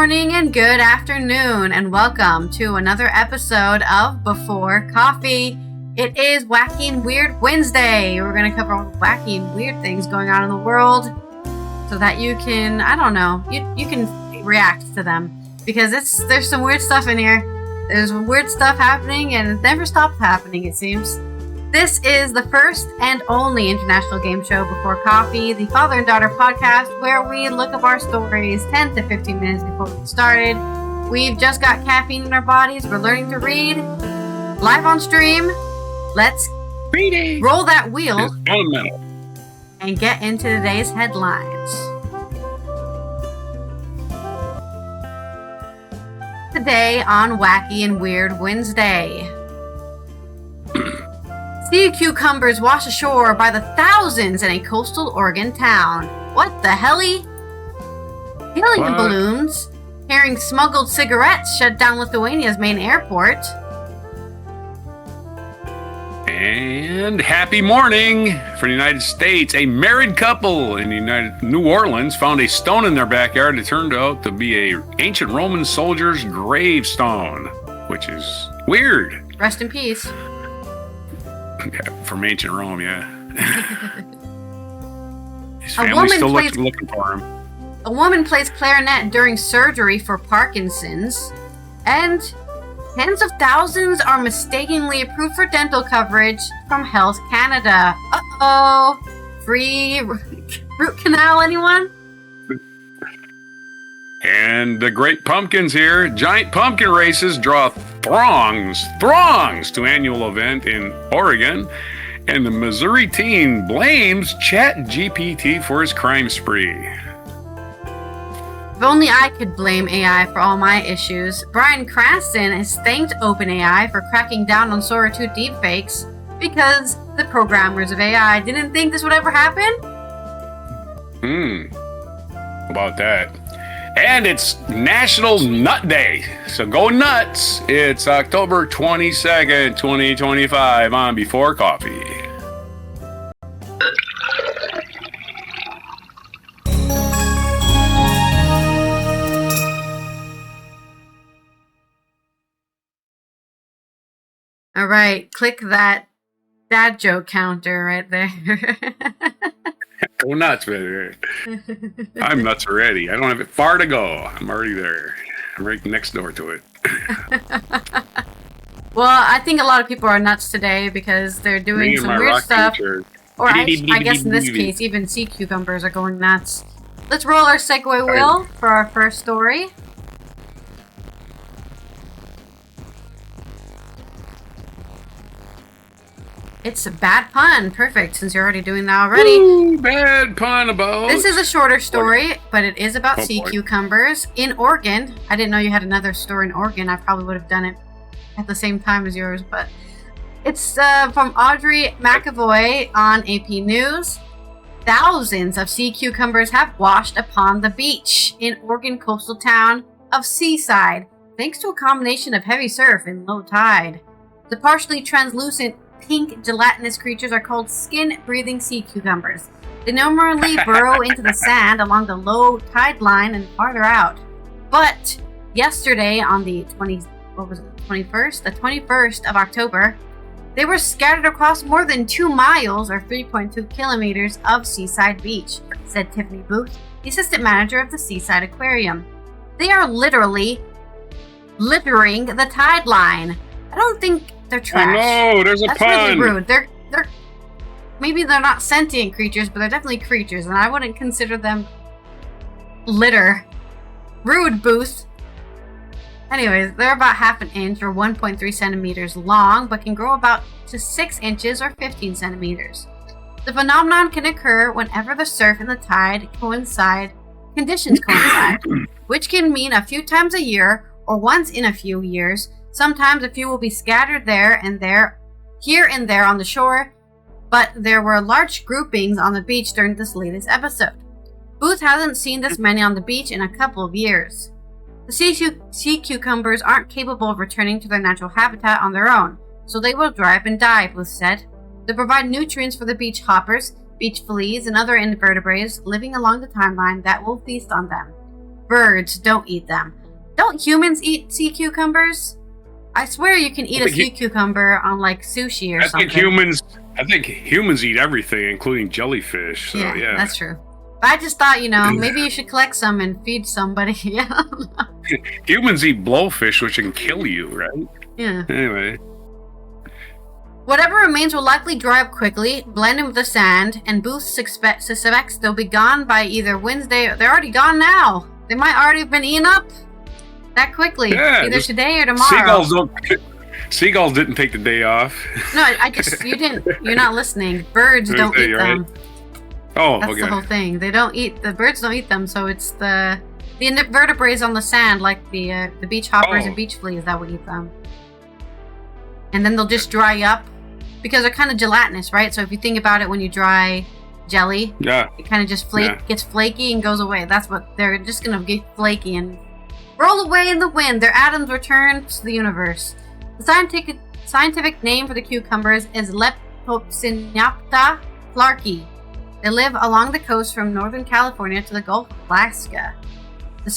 morning and good afternoon, and welcome to another episode of Before Coffee. It is Wacky and Weird Wednesday. We're going to cover all the wacky and weird things going on in the world so that you can, you can react to them. Because there's some weird stuff in here. There's weird stuff happening and it never stops happening, it seems. This is the first and only international game show Before Coffee, the father and daughter podcast where we look up our stories 10 to 15 minutes before we get started. We've just got caffeine in our bodies. We're learning to read live on stream. Let's roll that wheel and get into today's headlines. Today on Wacky and Weird Wednesday. Sea cucumbers wash ashore by the thousands in a coastal Oregon town. What the helly? Helium balloons carrying smuggled cigarettes shut down Lithuania's main airport. And happy morning for the United States. A married couple in New Orleans found a stone in their backyard that turned out to be a ancient Roman soldier's gravestone, which is weird. Rest in peace. From ancient Rome, yeah. His family's still looking for him. A woman plays clarinet during surgery for Parkinson's. And tens of thousands are mistakenly approved for dental coverage from Health Canada. Uh-oh. Free root canal, anyone? And the Great Pumpkin's here. Giant pumpkin races draw throngs to annual event in Oregon. And the Missouri teen blames ChatGPT for his crime spree. If only I could blame AI for all my issues. Bryan Cranston has thanked OpenAI for cracking down on Sora 2 deepfakes because the programmers of AI didn't think this would ever happen. About that. And it's National Nut Day, so go nuts. It's October 22nd, 2025 on Before Coffee. All right, click that dad joke counter right there. Go nuts, baby. I'm nuts already. I don't have it far to go. I'm already there. I'm right next door to it. Well, I think a lot of people are nuts today because they're doing some weird stuff. Or I guess in this case, even sea cucumbers are going nuts. Let's roll our segue wheel for our first story. It's a bad pun. Perfect, since you're already doing that already. Ooh, bad pun about... This is a shorter story, but it is about sea cucumbers in Oregon. I didn't know you had another store in Oregon. I probably would have done it at the same time as yours, but... It's from Audrey McAvoy on AP News. Thousands of sea cucumbers have washed upon the beach in Oregon coastal town of Seaside, thanks to a combination of heavy surf and low tide. The partially translucent pink gelatinous creatures are called skin-breathing sea cucumbers. They normally burrow into the sand along the low tide line and farther out. But yesterday, on the 21st of October, they were scattered across more than 2 miles or 3.2 kilometers of Seaside Beach, said Tiffany Booth, the assistant manager of the Seaside Aquarium. They are literally littering the tide line. I don't think they're trash. Oh no, there's a pun. That's really rude. They're maybe they're not sentient creatures, but they're definitely creatures, and I wouldn't consider them litter. Rude, Booth. Anyways, they're about half an inch or 1.3 centimeters long, but can grow about to 6 inches or 15 centimeters. The phenomenon can occur whenever the surf and the tide conditions coincide, which can mean a few times a year or once in a few years. Sometimes a few will be scattered here and there on the shore, but there were large groupings on the beach during this latest episode. Booth hasn't seen this many on the beach in a couple of years. The sea cucumbers aren't capable of returning to their natural habitat on their own, so they will dry up and die, Booth said. They provide nutrients for the beach hoppers, beach fleas, and other invertebrates living along the timeline that will feast on them. birds don't eat them. Don't humans eat sea cucumbers? I swear you can eat a sea cucumber on like sushi or something. I think humans eat everything, including jellyfish. So, yeah. That's true. But I just thought, maybe you should collect some and feed somebody. Humans eat blowfish, which can kill you, right? Yeah. Anyway. Whatever remains will likely dry up quickly, blend in with the sand, and Booth suspects they'll be gone by either Wednesday or they're already gone now. They might already have been eaten up that quickly, either today or tomorrow. Seagulls didn't take the day off. No, you're not listening. Birds don't eat them. Right? Oh, that's the whole thing. The birds don't eat them, so it's the invertebrates on the sand, like the beach hoppers and beach fleas that would eat them. And then they'll just dry up because they're kind of gelatinous, right? So if you think about it, when you dry jelly, it kind of just gets flaky and goes away. That's what they're just going to get flaky and roll away in the wind. Their atoms return to the universe. The scientific name for the cucumbers is Leptopsinapta clarkii. They live along the coast from northern California to the Gulf of Alaska. The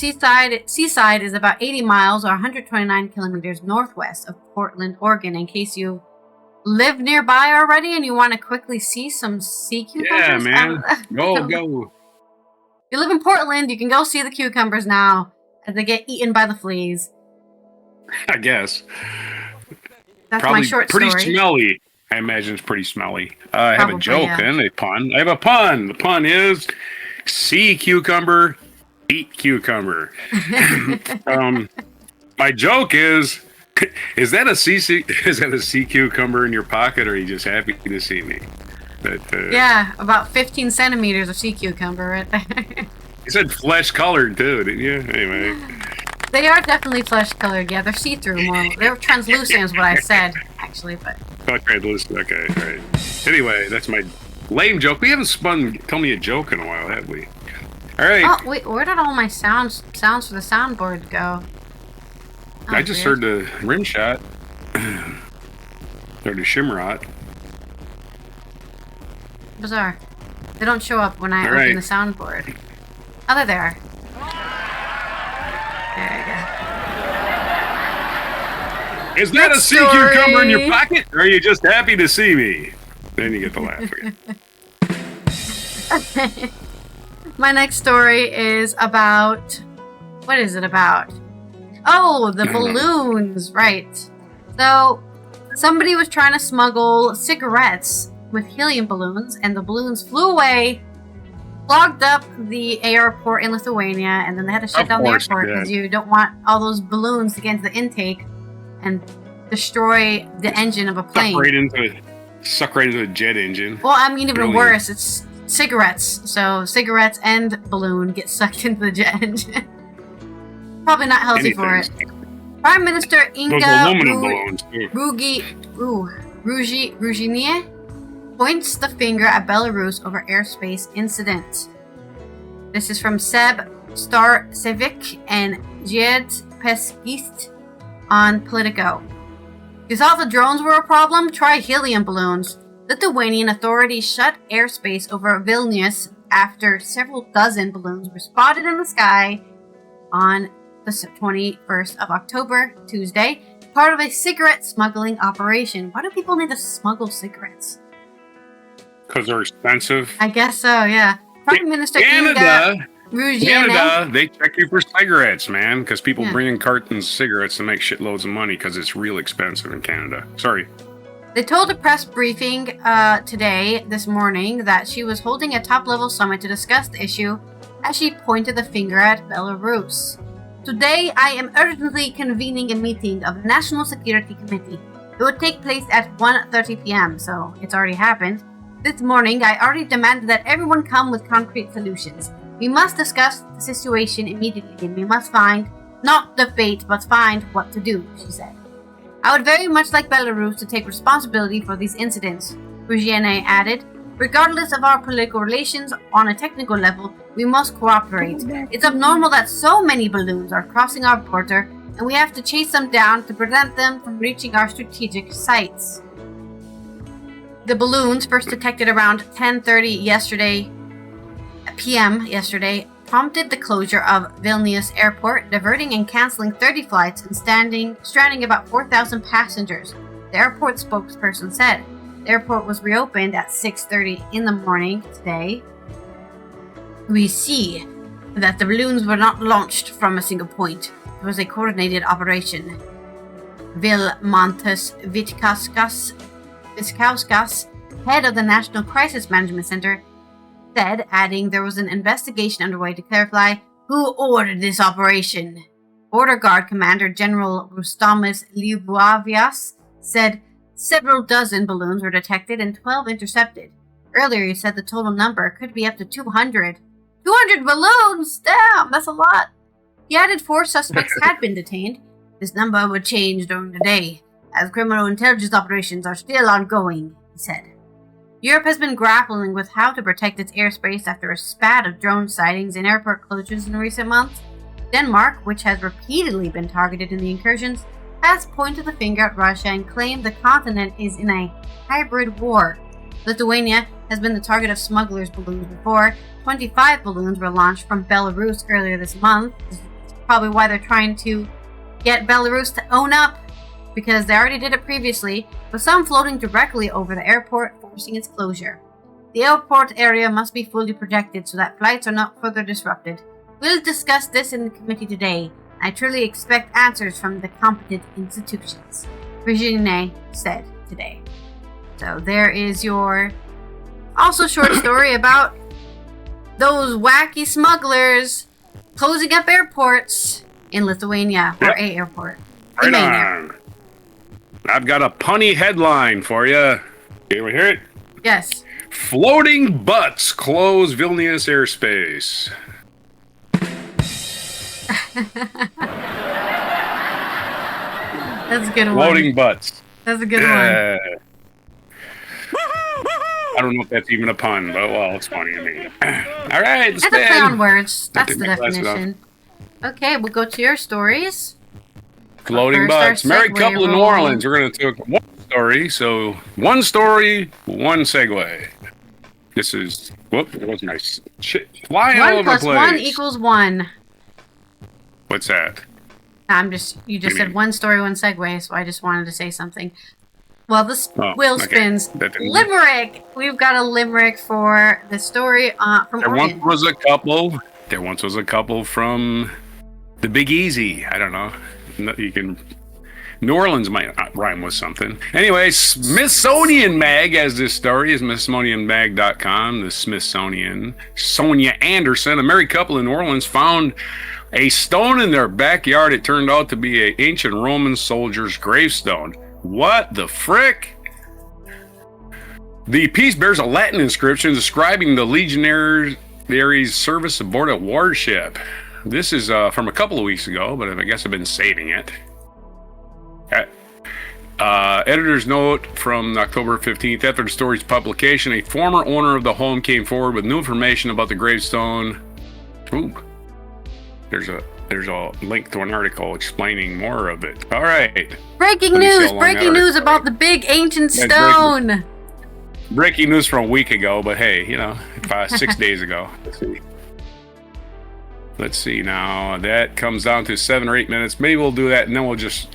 seaside is about 80 miles or 129 kilometers northwest of Portland, Oregon, in case you live nearby already and you want to quickly see some sea cucumbers. Yeah, man. Go. If you live in Portland, you can go see the cucumbers now as they get eaten by the fleas. I guess. That's probably my short pretty story. Smelly. I imagine it's pretty smelly. I have a joke and a pun. I have a pun. The pun is sea cucumber, eat cucumber. My joke is that a sea cucumber in your pocket, or are you just happy to see me? Yeah, about 15 centimeters of sea cucumber right there. You said flesh colored too, didn't you? Anyway. They are definitely flesh colored. Yeah, they're see-through more. They're translucent is what I said, actually, but. Oh, translucent. Okay, right. Anyway, that's my lame joke. We haven't tell me a joke in a while, have we? All right. Oh, wait, where did all my sounds for the soundboard go? Oh, I just heard the rim shot. Or the shimrot. Bizarre. They don't show up when I open the soundboard. Oh, there they are. There you go. Is that a sea cucumber in your pocket, or are you just happy to see me? Then you get the laugh again. My next story is about... What is it about? Oh, the balloons, right. So, somebody was trying to smuggle cigarettes with helium balloons, and the balloons flew away, clogged up the airport in Lithuania, and then they had to shut down the airport because you don't want all those balloons to get into the intake and destroy the engine of a plane. Suck right into a jet engine. Well, I mean, even worse, it's cigarettes. So cigarettes and balloon get sucked into the jet engine. Probably not healthy for it. Prime Minister Inga Ruginier points the finger at Belarus over airspace incident. This is from Seb Starcevic and Jed Peskist on Politico. You thought the drones were a problem? Try helium balloons. Lithuanian authorities shut airspace over Vilnius after several dozen balloons were spotted in the sky on the 21st of October, Tuesday, part of a cigarette smuggling operation. Why do people need to smuggle cigarettes? Because they're expensive. I guess so, yeah. Prime Minister Canada, they check you for cigarettes, man, because people bring in cartons of cigarettes to make shitloads of money because it's real expensive in Canada. Sorry. They told a press briefing this morning, that she was holding a top-level summit to discuss the issue as she pointed the finger at Belarus. Today, I am urgently convening a meeting of the National Security Committee. It would take place at 1:30 p.m., so it's already happened. This morning, I already demanded that everyone come with concrete solutions. We must discuss the situation immediately, and we must not debate, but find what to do, she said. I would very much like Belarus to take responsibility for these incidents, Ruggiene added. Regardless of our political relations, on a technical level, we must cooperate. It's abnormal that so many balloons are crossing our border, and we have to chase them down to prevent them from reaching our strategic sites. The balloons, first detected around 10:30 p.m. yesterday, prompted the closure of Vilnius Airport, diverting and cancelling 30 flights and stranding about 4,000 passengers, the airport spokesperson said. The airport was reopened at 6:30 in the morning today. We see that the balloons were not launched from a single point. It was a coordinated operation. Vilmantas Vitkauskas, head of the National Crisis Management Center, said, adding there was an investigation underway to clarify who ordered this operation. Border Guard Commander General Rustamis Liubavias said several dozen balloons were detected and 12 intercepted. Earlier, he said the total number could be up to 200. 200 balloons? Damn, that's a lot. He added 4 suspects had been detained. This number would change during the day, as criminal intelligence operations are still ongoing, he said. Europe has been grappling with how to protect its airspace after a spat of drone sightings and airport closures in recent months. Denmark, which has repeatedly been targeted in the incursions, has pointed the finger at Russia and claimed the continent is in a hybrid war. Lithuania has been the target of smugglers' balloons before. 25 balloons were launched from Belarus earlier this month. This is probably why they're trying to get Belarus to own up, because they already did it previously, with some floating directly over the airport, forcing its closure. The airport area must be fully protected so that flights are not further disrupted. We'll discuss this in the committee today. I truly expect answers from the competent institutions, Virginie said today. So there is your also short story about those wacky smugglers closing up airports in Lithuania, or a airport. Right on. I've got a punny headline for you. You want to hear it? Yes. Floating butts close Vilnius airspace. That's a good one. Floating butts. That's a good one. I don't know if that's even a pun, but well, it's funny to me. All right, That's a play on words. That's the definition. Okay, we'll go to your stories. Floating butts. Married couple in New Orleans. We're going to take one story. So, one story, one segue. This is, whoop, that was nice. Shit, flying all over the place. 1 + 1 = 1. What's that? You just said one story, one segue, so I just wanted to say something. Well, this wheel spins. Limerick! We've got a limerick for the story from Oregon. There once was a couple from the Big Easy. I don't know. New Orleans might not rhyme with something. Anyway, Smithsonian Mag has this story. Is SmithsonianMag.com. The Smithsonian. Sonia Anderson, a married couple in New Orleans, found a stone in their backyard. It turned out to be an ancient Roman soldier's gravestone. What the frick? The piece bears a Latin inscription describing the legionaries' service aboard a warship. This is from a couple of weeks ago, but I guess I've been saving it. Editor's note from October 15th. After the story's publication, a former owner of the home came forward with new information about the gravestone. Ooh. There's a link to an article explaining more of it. All right. Breaking news about the big ancient stone. Breaking news from a week ago, but hey, 6 days ago. Let's see now. That comes down to 7 or 8 minutes. Maybe we'll do that, and then we'll just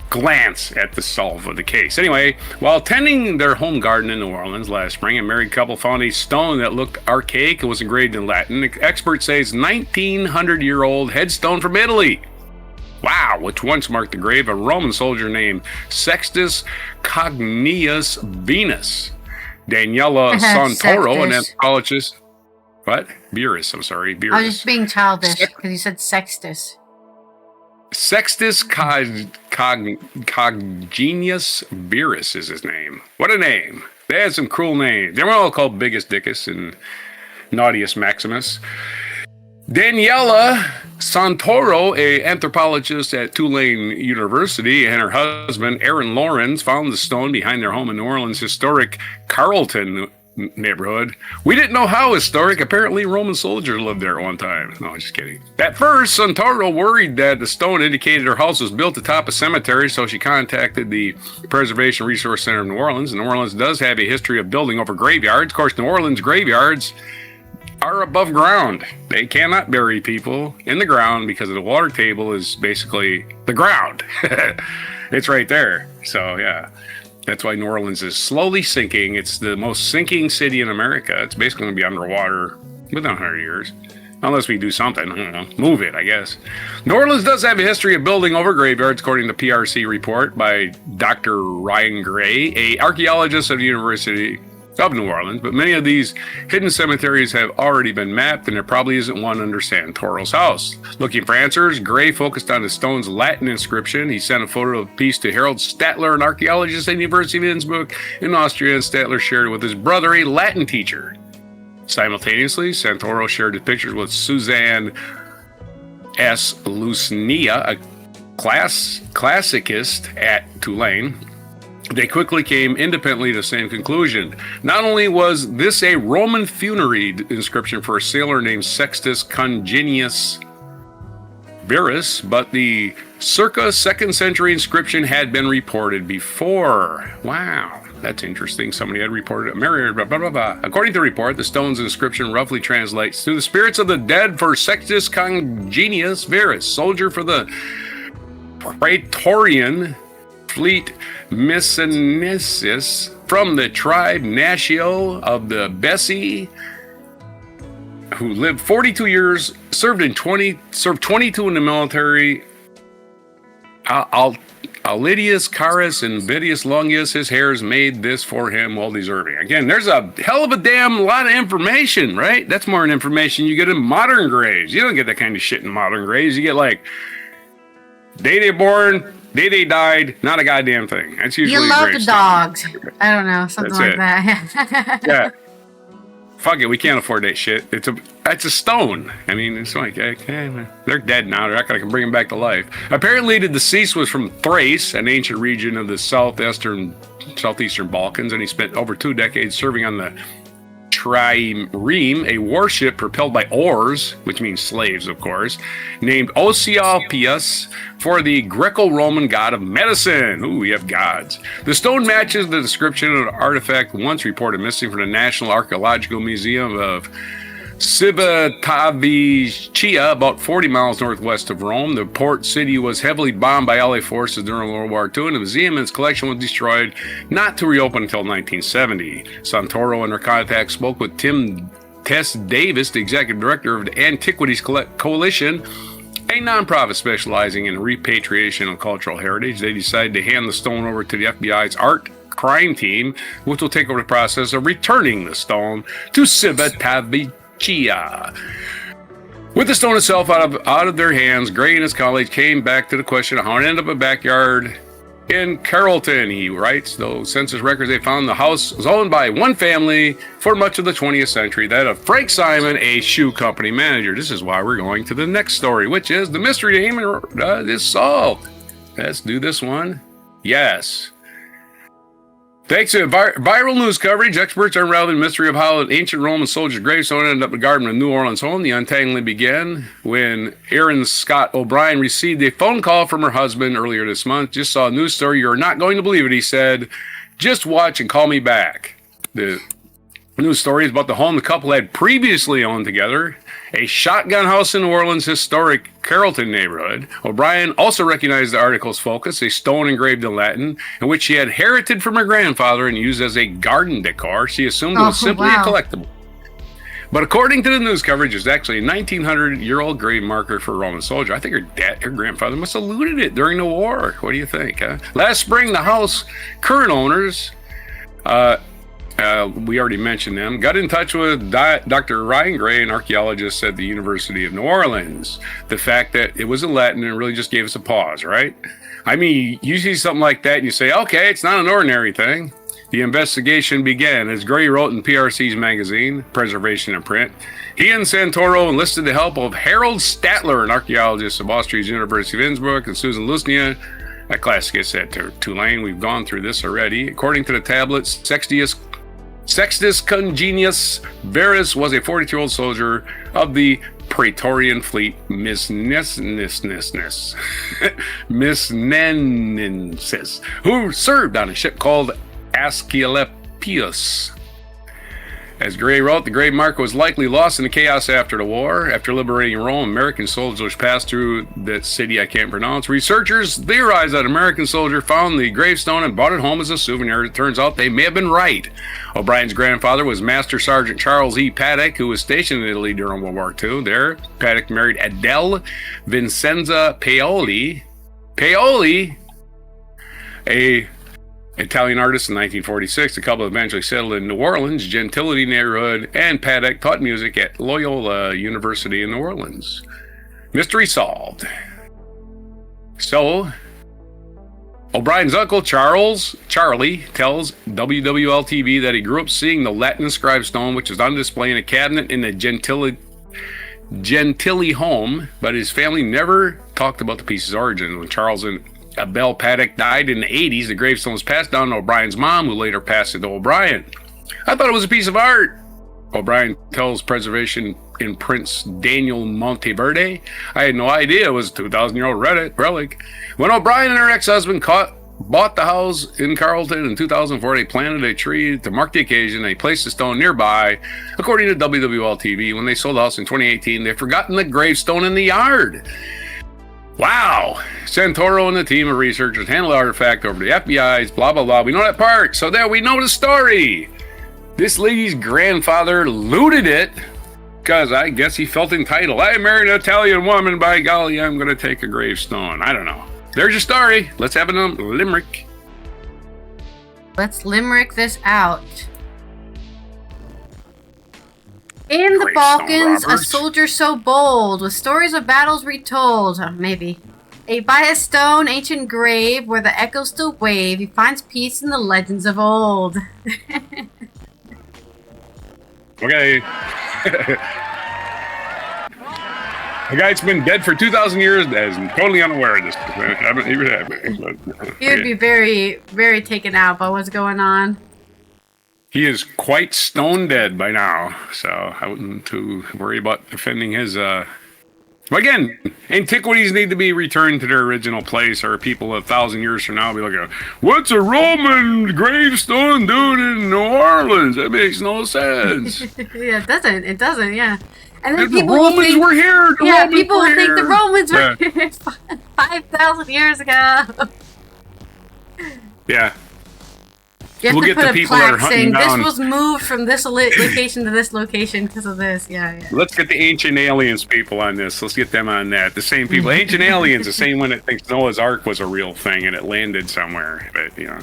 glance at the solve of the case. Anyway, while tending their home garden in New Orleans last spring, a married couple found a stone that looked archaic and was engraved in Latin. Experts say it's 1,900-year-old headstone from Italy. Wow, which once marked the grave of a Roman soldier named Sextus Cognius Venus. Daniela Santoro, an anthropologist. What? Beerus, I'm sorry. Beerus. I was just being childish because you said Sextus. Sextus Cognius Beerus is his name. What a name. They had some cruel names. They were all called Biggest Dickus and Naughtiest Maximus. Daniela Santoro, an anthropologist at Tulane University, and her husband, Aaron Lawrence, found the stone behind their home in New Orleans' historic Carrollton neighborhood. We didn't know how historic. Apparently, Roman soldiers lived there at one time. No, just kidding. At first, Santoro worried that the stone indicated her house was built atop a cemetery, so she contacted the Preservation Resource Center of New Orleans. New Orleans does have a history of building over graveyards. Of course, New Orleans graveyards, are above ground. They cannot bury people in the ground because the water table is basically the ground. It's right there. So, yeah. That's why New Orleans is slowly sinking. It's the most sinking city in America. It's basically going to be underwater within 100 years. Unless we do something, I don't know, move it, I guess. New Orleans does have a history of building over graveyards, according to PRC report by Dr. Ryan Gray, an archaeologist of the University of New Orleans. But many of these hidden cemeteries have already been mapped, and there probably isn't one under Santoro's house. Looking for answers, Gray focused on the stone's Latin inscription. He sent a photo of the piece to Harold Statler, an archaeologist at the University of Innsbruck in Austria, and Statler shared it with his brother, a Latin teacher. Simultaneously, Santoro shared the pictures with Suzanne S. Lucnia, a classicist at Tulane. They quickly came independently to the same conclusion. Not only was this a Roman funerary inscription for a sailor named Sextus Congenius Verus, but the circa 2nd century inscription had been reported before. Wow, that's interesting. Somebody had reported it. Blah, blah, blah, blah. According to the report, the stone's inscription roughly translates to the spirits of the dead for Sextus Congenius Verus, soldier for the Praetorian Fleet Miscenesis from the tribe Natio of the Bessi, who lived 42 years, served 22 in the military. Alidius Carus and Vidius Longius, his heirs made this for him well deserving. Again, there's a hell of a damn lot of information, right? That's more information you get in modern graves. You don't get that kind of shit in modern graves. You get like day they born, day they died, not a goddamn thing. That's usually you love the dogs. I don't know, something That's like that. Yeah. Fuck it, we can't afford that shit. It's a stone. I mean, it's like, okay, they're dead now. They're not going to bring them back to life. Apparently, the deceased was from Thrace, an ancient region of the southeastern Balkans, and he spent over 2 decades serving on the Trireme, a warship propelled by oars, which means slaves, of course, named Ocealpius for the Greco-Roman god of medicine. Ooh, we have gods. The stone matches the description of an artifact once reported missing from the National Archaeological Museum of Civitavecchia, about 40 miles northwest of Rome. The port city was heavily bombed by Allied forces during World War II, and the museum and its collection was destroyed, not to reopen until 1970. Santoro and her contact spoke with Tim Tess Davis, the executive director of the Antiquities Coalition, a nonprofit specializing in repatriation of cultural heritage. They decided to hand the stone over to the FBI's art crime team, which will take over the process of returning the stone to Civitavecchia. With the stone itself out of their hands, Gray and his colleagues came back to the question of how it ended up in a backyard in Carrollton. He writes, though census records they found the house was owned by one family for much of the 20th century, that of Frank Simon, a shoe company manager. This is why we're going to the next story, which is the mystery to Haman is solved. Let's do this one. Yes. Thanks to viral news coverage, experts are unraveling the mystery of how an ancient Roman soldier's gravestone ended up in the garden of New Orleans home. The untangling began when Erin Scott O'Brien received a phone call from her husband earlier this month. Just saw a news story. You're not going to believe it, he said. Just watch and call me back. The news story is about the home the couple had previously owned together, a shotgun house in New Orleans' historic Carrollton neighborhood. O'Brien also recognized the article's focus, a stone engraved in Latin, in which she had inherited from her grandfather and used as a garden decor. She assumed it was simply a collectible. But according to the news coverage, it's actually a 1900-year-old grave marker for a Roman soldier. I think her grandfather must have looted it during the war. What do you think? Last spring, the house current owners, we already mentioned them, got in touch with Dr. Ryan Gray, an archaeologist at the University of New Orleans. The fact that it was in Latin and really just gave us a pause, right? I mean, you see something like that and you say, okay, it's not an ordinary thing. The investigation began, as Gray wrote in PRC's magazine, Preservation and Print. He and Santoro enlisted the help of Harold Statler, an archaeologist of Austria's University of Innsbruck, and Susan Lucnia, a classicist at Tulane. We've gone through this already. According to the tablets, Sextus Congenius Verus was a 42-year-old soldier of the Praetorian Fleet Misnensis, who served on a ship called Asclepius. As Gray wrote, the grave marker was likely lost in the chaos after the war. After liberating Rome, American soldiers passed through that city I can't pronounce. Researchers theorized that an American soldier found the gravestone and brought it home as a souvenir. It turns out they may have been right. O'Brien's grandfather was Master Sergeant Charles E. Paddock, who was stationed in Italy during World War II. There, Paddock married Adele Vincenza Paoli, a Italian artist in 1946. The couple eventually settled in New Orleans, Gentility neighborhood, and Paddock taught music at Loyola University in New Orleans. Mystery solved. So, O'Brien's uncle Charlie, tells WWL-TV that he grew up seeing the Latin inscribed stone, which is on display in a cabinet in the Gentili home, but his family never talked about the piece's origin. When Charles and Abel Paddock died in the 80s, the gravestone was passed down to O'Brien's mom, who later passed it to O'Brien. I thought it was a piece of art. O'Brien tells Preservation in Prince Daniel Monteverde, I had no idea it was a 2,000-year-old relic. When O'Brien and her ex-husband bought the house in Carlton in 2004, they planted a tree to mark the occasion. They placed the stone nearby. According to WWL-TV, when they sold the house in 2018, they'd forgotten the gravestone in the yard. Wow. Santoro and the team of researchers handled the artifact over the FBI's blah, blah, blah. We know that part. So there we know the story. This lady's grandfather looted it because I guess he felt entitled. I married an Italian woman. By golly, I'm going to take a gravestone. I don't know. There's your story. Let's have a limerick. Let's limerick this out. In the Balkans, a soldier so bold, with stories of battles retold, maybe. By a stone, ancient grave, where the echoes still wave, he finds peace in the legends of old. Okay. A guy's been dead for 2,000 years is totally unaware of this. He would be very, very taken out by what's going on. He is quite stone dead by now, so I wouldn't too worry about defending his. But again, antiquities need to be returned to their original place, or people 1,000 years from now will be looking, what's a Roman gravestone doing in New Orleans? That makes no sense. Yeah, it doesn't, yeah. And then the Romans were here. People will think the Romans were here 5,000 years ago. Yeah. You have we'll to get put the a people that are plaque saying hunting down. this was moved from this location to this location because of this. Yeah. Let's get the ancient aliens people on this. Let's get them on that. The same people. Ancient aliens, the same one that thinks Noah's Ark was a real thing and it landed somewhere. But, you know.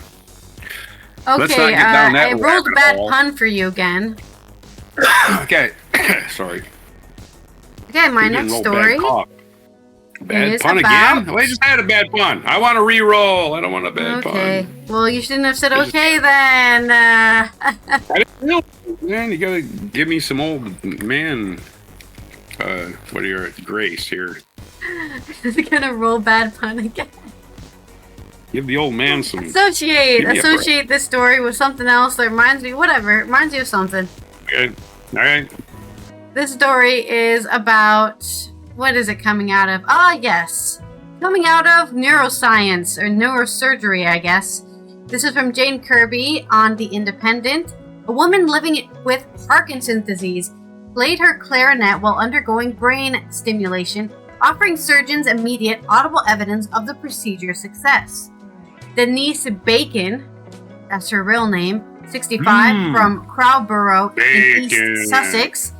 Okay, let's not get down that I rolled a bad pun for you again. Okay. Sorry. Okay, my next story. Bad pun again? I just had a bad pun. I want to re-roll. I don't want a bad pun. Okay. Well, you shouldn't have said okay then. I didn't know. Man, you gotta give me some old man. What are your grace here? I'm gonna roll bad pun again. Give the old man some. Associate this story with something else that reminds me. Whatever. Reminds you of something. Okay. All right. This story is about. What is it coming out of? Yes. Coming out of neuroscience, or neurosurgery, I guess. This is from Jane Kirby on The Independent. A woman living with Parkinson's disease played her clarinet while undergoing brain stimulation, offering surgeons immediate audible evidence of the procedure's success. Denise Bacon, that's her real name, 65, from Crowborough in East Sussex,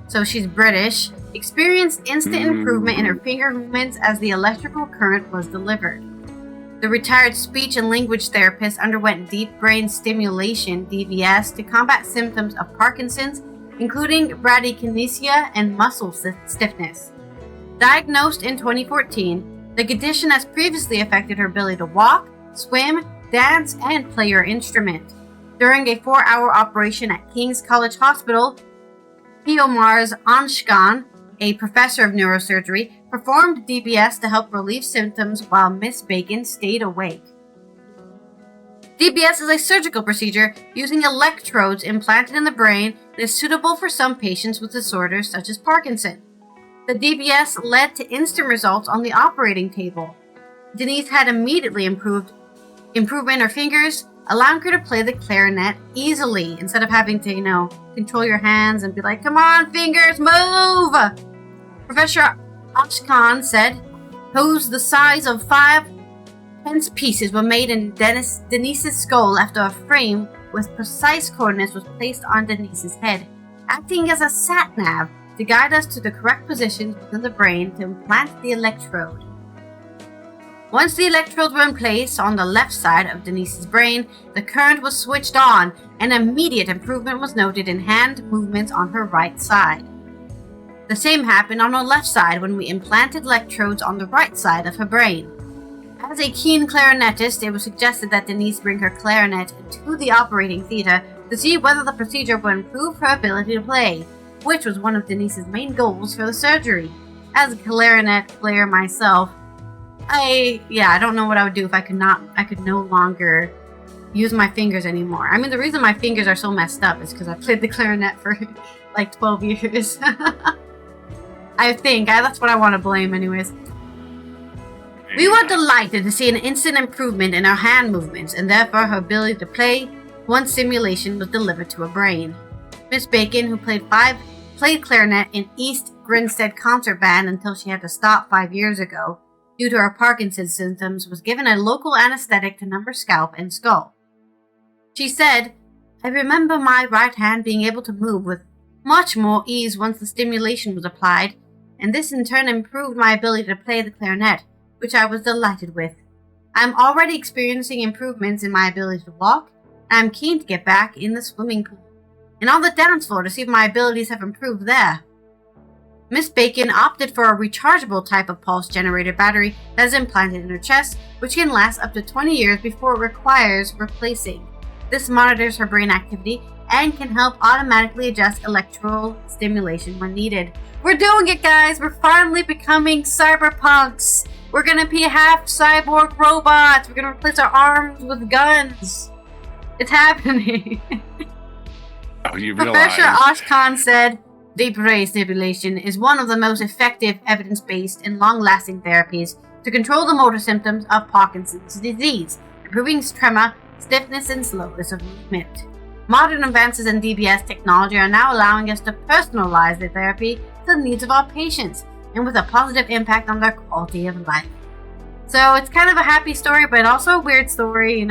so she's British, experienced instant improvement in her finger movements as the electrical current was delivered. The retired speech and language therapist underwent deep brain stimulation, DBS, to combat symptoms of Parkinson's, including bradykinesia and muscle stiffness. Diagnosed in 2014, the condition has previously affected her ability to walk, swim, dance, and play her instrument. During a 4-hour operation at King's College Hospital, Piomars Anshkan, a professor of neurosurgery, performed DBS to help relieve symptoms while Miss Bacon stayed awake. DBS is a surgical procedure using electrodes implanted in the brain and is suitable for some patients with disorders such as Parkinson. The DBS led to instant results on the operating table. Denise had immediately improvement in her fingers, allowing her to play the clarinet easily instead of having to, control your hands and be like, come on, fingers, move! Professor Oshkan said, toes the size of 5 pence pieces were made in Denise's skull after a frame with precise coordinates was placed on Denise's head, acting as a sat-nav to guide us to the correct positions within the brain to implant the electrode. Once the electrodes were in place on the left side of Denise's brain, the current was switched on, and immediate improvement was noted in hand movements on her right side. The same happened on her left side when we implanted electrodes on the right side of her brain. As a keen clarinetist, it was suggested that Denise bring her clarinet to the operating theater to see whether the procedure would improve her ability to play, which was one of Denise's main goals for the surgery. As a clarinet player myself, I don't know what I would do if I could no longer use my fingers anymore. I mean, the reason my fingers are so messed up is because I played the clarinet for like 12 years. That's what I want to blame anyways. We were delighted to see an instant improvement in her hand movements and therefore her ability to play once stimulation was delivered to her brain. Miss Bacon, who played clarinet in East Grinstead Concert Band until she had to stop 5 years ago due to her Parkinson's symptoms, was given a local anesthetic to numb her scalp and skull. She said, I remember my right hand being able to move with much more ease once the stimulation was applied, and this in turn improved my ability to play the clarinet, which I was delighted with. I am already experiencing improvements in my ability to walk, and I am keen to get back in the swimming pool and on the dance floor to see if my abilities have improved there. Miss Bacon opted for a rechargeable type of pulse generator battery that is implanted in her chest, which can last up to 20 years before it requires replacing. This monitors her brain activity and can help automatically adjust electrical stimulation when needed. We're doing it, guys! We're finally becoming cyberpunks! We're gonna be half cyborg robots! We're gonna replace our arms with guns! It's happening! Oh, you realize... Professor Oshkan said, Deep Brain Stimulation is one of the most effective evidence-based and long-lasting therapies to control the motor symptoms of Parkinson's disease, improving tremor, stiffness, and slowness of movement. Modern advances in DBS technology are now allowing us to personalize the therapy to the needs of our patients and with a positive impact on their quality of life. So it's kind of a happy story, but also a weird story,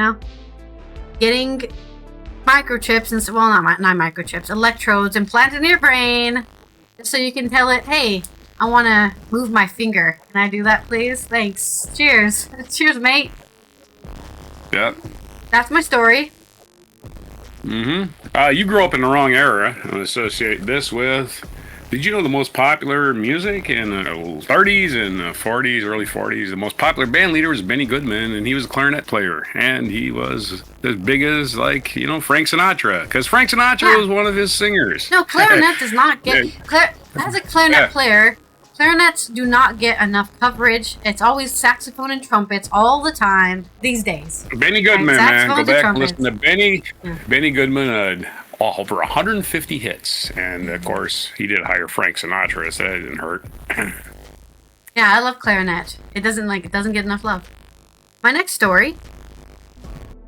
Getting microchips not microchips, electrodes implanted in your brain so you can tell it, hey, I want to move my finger. Can I do that, please? Thanks. Cheers. Cheers, mate. Yep. That's my story. You grew up in the wrong era. I associate this with... Did you know the most popular music in the 30s and 40s, early 40s? The most popular band leader was Benny Goodman, and he was a clarinet player. And he was as big as, Frank Sinatra, because Frank Sinatra was one of his singers. No, clarinet does not get... As a clarinet player, clarinets do not get enough coverage. It's always saxophone and trumpets all the time these days. Benny Goodman, man. Go back and listen to Benny. Yeah. Benny Goodman, over 150 hits, and of course he did hire Frank Sinatra, so that didn't hurt. Yeah, I love clarinet. It doesn't get enough love. My next story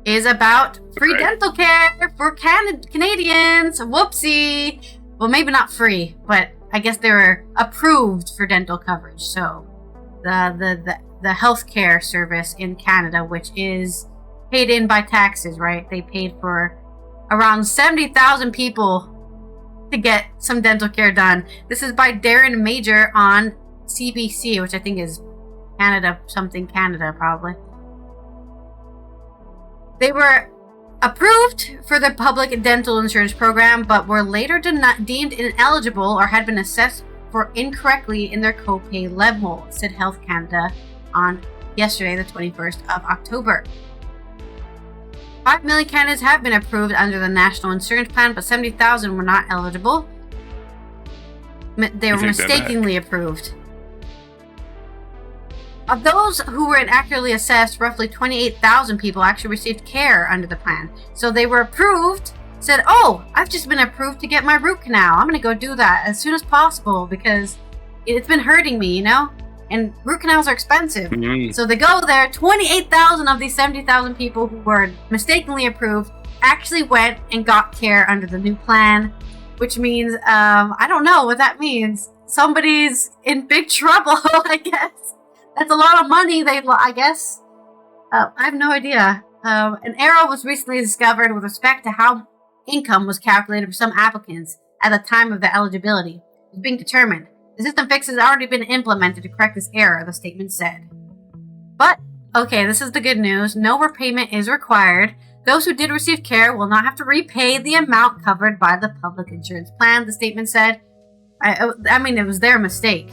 is about free dental care for Canadians. Whoopsie. Well, maybe not free, but I guess they were approved for dental coverage. So the healthcare service in Canada, which is paid in by taxes, right? They paid for around 70,000 people to get some dental care done. This is by Darren Major on CBC, which I think is Canada probably. They were approved for the public dental insurance program, but were later deemed ineligible or had been assessed for incorrectly in their copay level, said Health Canada on yesterday, the 21st of October. 5 million candidates have been approved under the National Insurance Plan, but 70,000 were not eligible. They were mistakenly approved. Of those who were inaccurately assessed, roughly 28,000 people actually received care under the plan. So they were approved, said, oh, I've just been approved to get my root canal. I'm going to go do that as soon as possible because it's been hurting me, And root canals are expensive. Mm-hmm. So they go there. 28,000 of these 70,000 people who were mistakenly approved actually went and got care under the new plan, which means, I don't know what that means. Somebody's in big trouble, I guess. That's a lot of money, I guess. I have no idea. An error was recently discovered with respect to how income was calculated for some applicants at the time of their eligibility. It was being determined. The system fix has already been implemented to correct this error, the statement said. But, okay, this is the good news. No repayment is required. Those who did receive care will not have to repay the amount covered by the public insurance plan, the statement said. I mean, it was their mistake.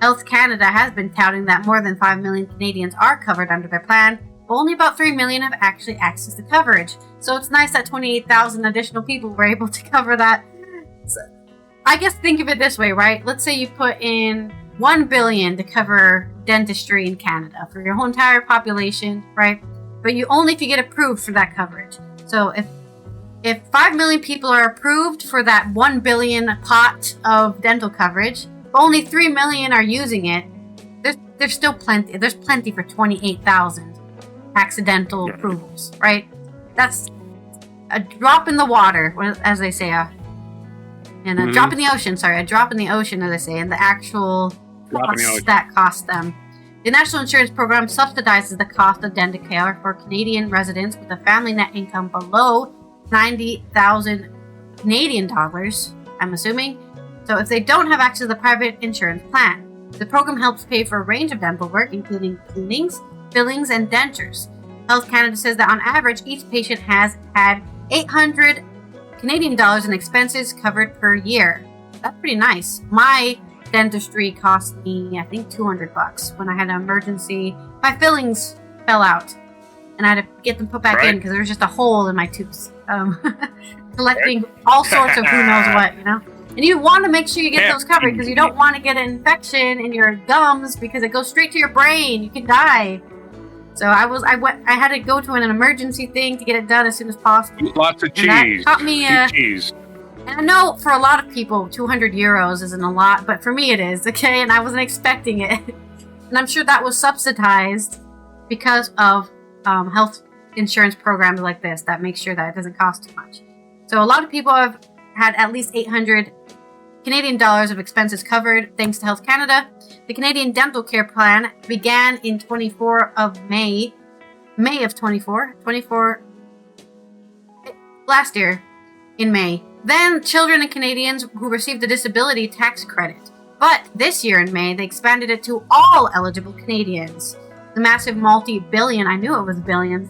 Health Canada has been touting that more than 5 million Canadians are covered under their plan, but only about 3 million have actually accessed the coverage. So it's nice that 28,000 additional people were able to cover that. So, I guess think of it this way, right? Let's say you put in 1 billion to cover dentistry in Canada for your whole entire population, right? But you only if you get approved for that coverage. So if 5 million people are approved for that 1 billion pot of dental coverage, but only 3 million are using it, there's still plenty. There's plenty for 28,000 accidental approvals, right? That's a drop in the water, as they say, and a drop in the ocean. Sorry, a drop in the ocean, as they say, and the actual costs that cost them. The National Insurance Program subsidizes the cost of dental care for Canadian residents with a family net income below 90,000 Canadian dollars, I'm assuming. So if they don't have access to the private insurance plan, the program helps pay for a range of dental work, including cleanings, fillings, and dentures. Health Canada says that on average, each patient has had 800 Canadian dollars in expenses covered per year. That's pretty nice. My dentistry cost me, I think, $200 when I had an emergency. My fillings fell out, and I had to get them put back in because there was just a hole in my tooth. Collecting all sorts of who knows what, you know? And you want to make sure you get those covered because you don't want to get an infection in your gums because it goes straight to your brain. You can die. So I had to go to an emergency thing to get it done as soon as possible. Lots of and cheese. That taught me, cheese. And I know for a lot of people, 200 euros isn't a lot, but for me it is, okay? And I wasn't expecting it. And I'm sure that was subsidized because of health insurance programs like this that make sure that it doesn't cost too much. So a lot of people have had at least 800 Canadian dollars of expenses covered thanks to Health Canada. The Canadian Dental Care Plan began in May of 24, last year in May. Then children and Canadians who received a disability tax credit. But this year in May, they expanded it to all eligible Canadians. The massive multi-billion, I knew it was billions,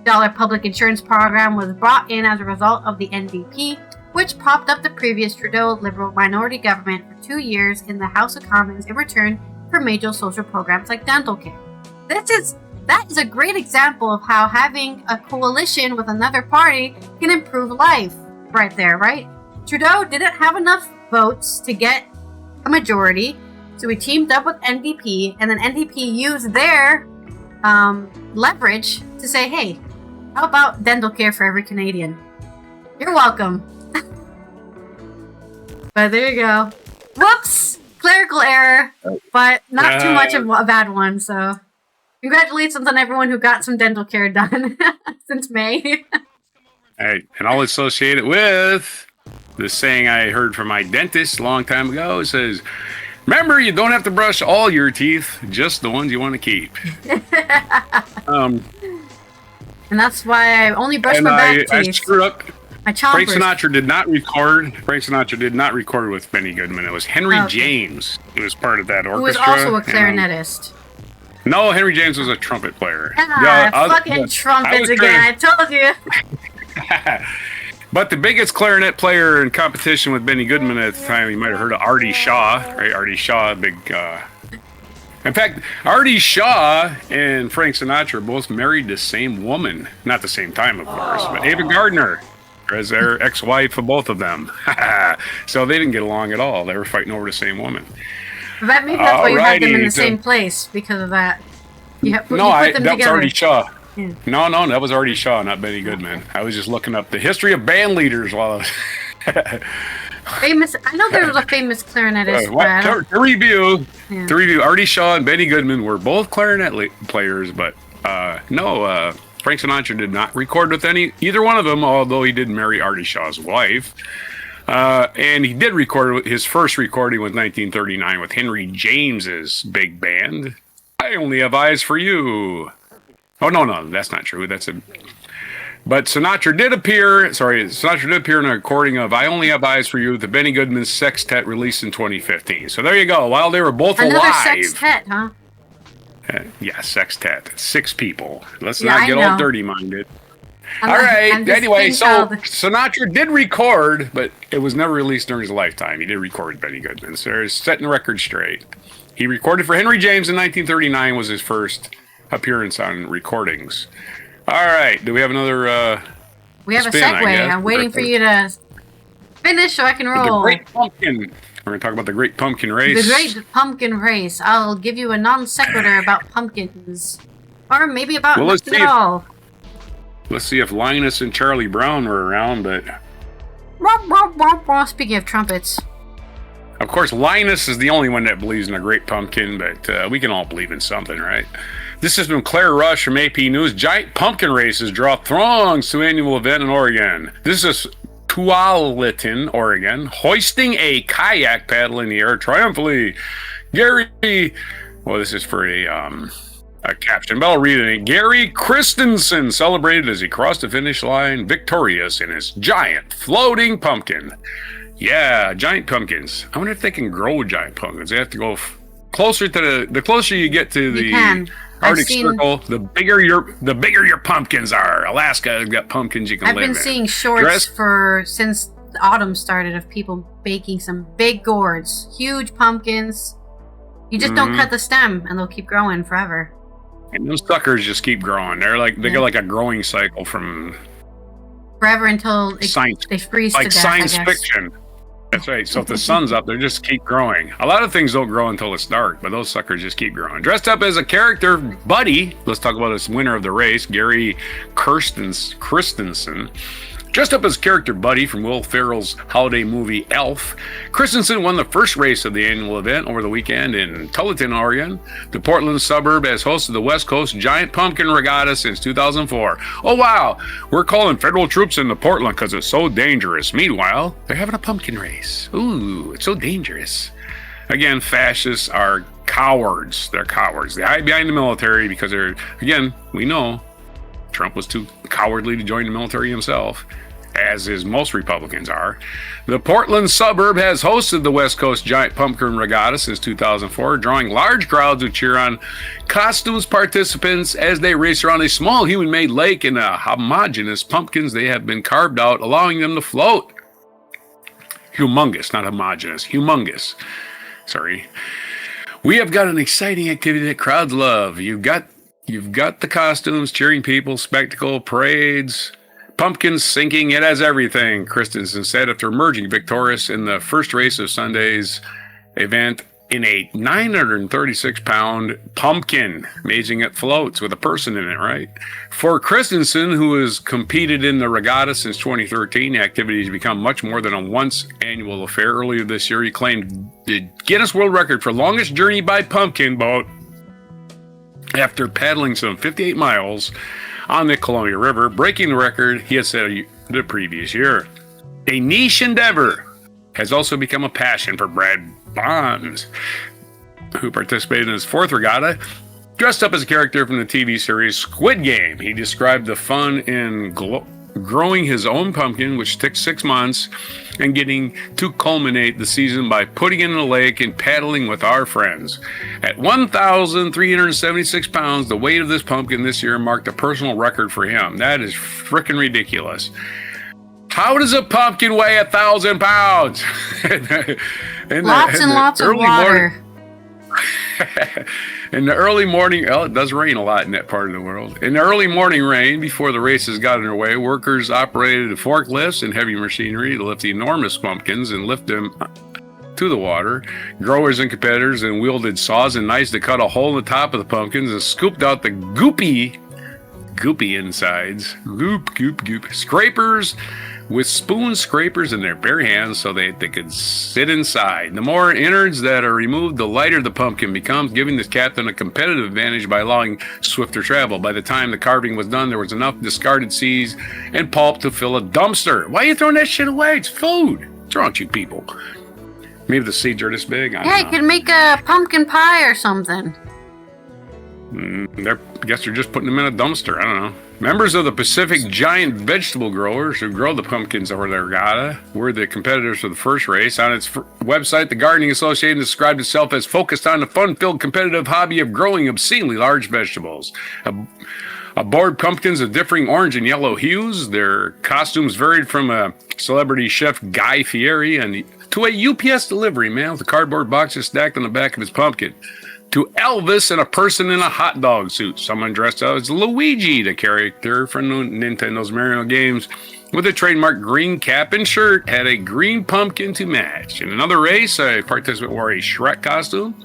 dollar public insurance program was brought in as a result of the NDP, which propped up the previous Trudeau Liberal minority government for 2 years in the House of Commons in return for major social programs like dental care. That is a great example of how having a coalition with another party can improve life right there, right? Trudeau didn't have enough votes to get a majority, so he teamed up with NDP, and then NDP used their leverage to say, hey, how about dental care for every Canadian? You're welcome. But there you go. Whoops! Clerical error, but not too much of a bad one, so congratulations on everyone who got some dental care done since May. Hey, and I'll associate it with this saying I heard from my dentist a long time ago. It says, remember, you don't have to brush all your teeth, just the ones you want to keep. And that's why I only brush my back teeth. I screwed up. Frank Sinatra did not record with Benny Goodman. It was Henry James who was part of that orchestra. Who was also a clarinetist. No, Henry James was a trumpet player. Trumpets again. I told you. But the biggest clarinet player in competition with Benny Goodman at the time, you might have heard of Artie Shaw, right? Artie Shaw, in fact, Artie Shaw and Frank Sinatra both married the same woman. Not the same time, of course, but Ava Gardner as their ex-wife of both of them. So they didn't get along at all. They were fighting over the same woman. Maybe that's why you had them in the same place, because of that. That was Artie Shaw. Yeah. No, that was Artie Shaw, not Benny Goodman. I was just looking up the history of band leaders while I was... Famous. I know there was a famous clarinetist. To Yeah. To review, Artie Shaw and Benny Goodman were both clarinet players, but no, Frank Sinatra did not record with either one of them, although he did marry Artie Shaw's wife. And he did record his first recording with 1939 with Henry James's big band. I Only Have Eyes for You. Oh, no, that's not true. But Sinatra did appear in a recording of I Only Have Eyes for You, the Benny Goodman Sextet released in 2015. So there you go. While they were both Another alive. sextet, huh? Yeah, sextet. 6 people. Let's not get all dirty-minded. All right. Anyway, so Sinatra did record, but it was never released during his lifetime. He did record Benny Goodman. So there's setting the record straight. He recorded for Henry James in 1939 was his first appearance on recordings. All right. Do we have another we have spin, a segue. I'm waiting for you to finish so I can roll. The Great Pumpkin. We're going to talk about the Great Pumpkin Race. The Great Pumpkin Race. I'll give you a non sequitur about pumpkins. Or maybe about nothing at all. Let's see if Linus and Charlie Brown were around, but... Speaking of trumpets. Of course, Linus is the only one that believes in a Great Pumpkin, but we can all believe in something, right? This is from Claire Rush from AP News. Giant pumpkin races draw throngs to annual event in Oregon. This is Tualatin, Oregon, hoisting a kayak paddle in the air triumphantly. Gary... Well, this is for a caption, but I'll read it. Gary Christensen celebrated as he crossed the finish line victorious in his giant floating pumpkin. Yeah, giant pumpkins. I wonder if they can grow giant pumpkins. They have to go closer to the closer you get to the Arctic Circle, the bigger your pumpkins are. Alaska has got pumpkins you can live in. I've been seeing shorts since the autumn started of people baking some big gourds, huge pumpkins. You just don't cut the stem and they'll keep growing forever. And those suckers just keep growing. They go like a growing cycle from forever until they freeze to death. Like science fiction. That's right. So if the sun's up, they just keep growing. A lot of things don't grow until it's dark, but those suckers just keep growing. Dressed up as a character, Buddy. Let's talk about this winner of the race, Gary Christensen. Dressed up as character Buddy from Will Ferrell's holiday movie Elf, Christensen won the first race of the annual event over the weekend in Tualatin, Oregon. The Portland suburb has hosted the West Coast Giant Pumpkin Regatta since 2004. Oh, wow. We're calling federal troops into Portland because it's so dangerous. Meanwhile, they're having a pumpkin race. Ooh, it's so dangerous. Again, fascists are cowards. They're cowards. They hide behind the military because we know Trump was too cowardly to join the military himself, as is most Republicans are. The Portland suburb has hosted the West Coast Giant Pumpkin Regatta since 2004, drawing large crowds who cheer on costumes participants as they race around a small human-made lake in a homogeneous pumpkins they have been carved out, allowing them to float. Humongous, not homogeneous. Humongous. Sorry. We have got an exciting activity that crowds love. You've got the costumes, cheering people, spectacle, parades, pumpkins sinking. It has everything, Christensen said after emerging victorious in the first race of Sunday's event in a 936-pound pumpkin. Amazing it floats with a person in it, right? For Christensen, who has competed in the regatta since 2013, the activity has become much more than a once annual affair. Earlier this year, he claimed the Guinness World Record for longest journey by pumpkin boat after paddling some 58 miles on the Columbia River, breaking the record he had set the previous year. A niche endeavor has also become a passion for Brad Bonds, who participated in his fourth regatta. Dressed up as a character from the TV series Squid Game, he described the fun in growing his own pumpkin, which took 6 months, and getting to culminate the season by putting it in the lake and paddling with our friends. At 1,376 pounds, the weight of this pumpkin this year marked a personal record for him. That is freaking ridiculous. How does a pumpkin weigh 1,000 pounds? Lots and lots of water. In the early morning, it does rain a lot in that part of the world. In the early morning rain, before the races got underway, workers operated forklifts and heavy machinery to lift the enormous pumpkins and lift them to the water. Growers and competitors then wielded saws and knives to cut a hole in the top of the pumpkins and scooped out the goopy insides. Goop. Scrapers with spoon scrapers in their bare hands so they could sit inside. The more innards that are removed, the lighter the pumpkin becomes, giving the captain a competitive advantage by allowing swifter travel. By the time the carving was done, there was enough discarded seeds and pulp to fill a dumpster. Why are you throwing that shit away? It's food. What's wrong with you people? Maybe the seeds are this big. I you could make a pumpkin pie or something. I guess they're just putting them in a dumpster. I don't know. Members of the Pacific giant vegetable growers who grow the pumpkins over their regatta were the competitors for the first race. On its website, the Gardening Association described itself as focused on the fun-filled competitive hobby of growing obscenely large vegetables. Aboard pumpkins of differing orange and yellow hues, their costumes varied from a celebrity chef Guy Fieri to a UPS delivery man with cardboard boxes stacked on the back of his pumpkin, to Elvis and a person in a hot dog suit. Someone dressed up as Luigi, the character from Nintendo's Mario games, with a trademark green cap and shirt, had a green pumpkin to match. In another race, a participant wore a Shrek costume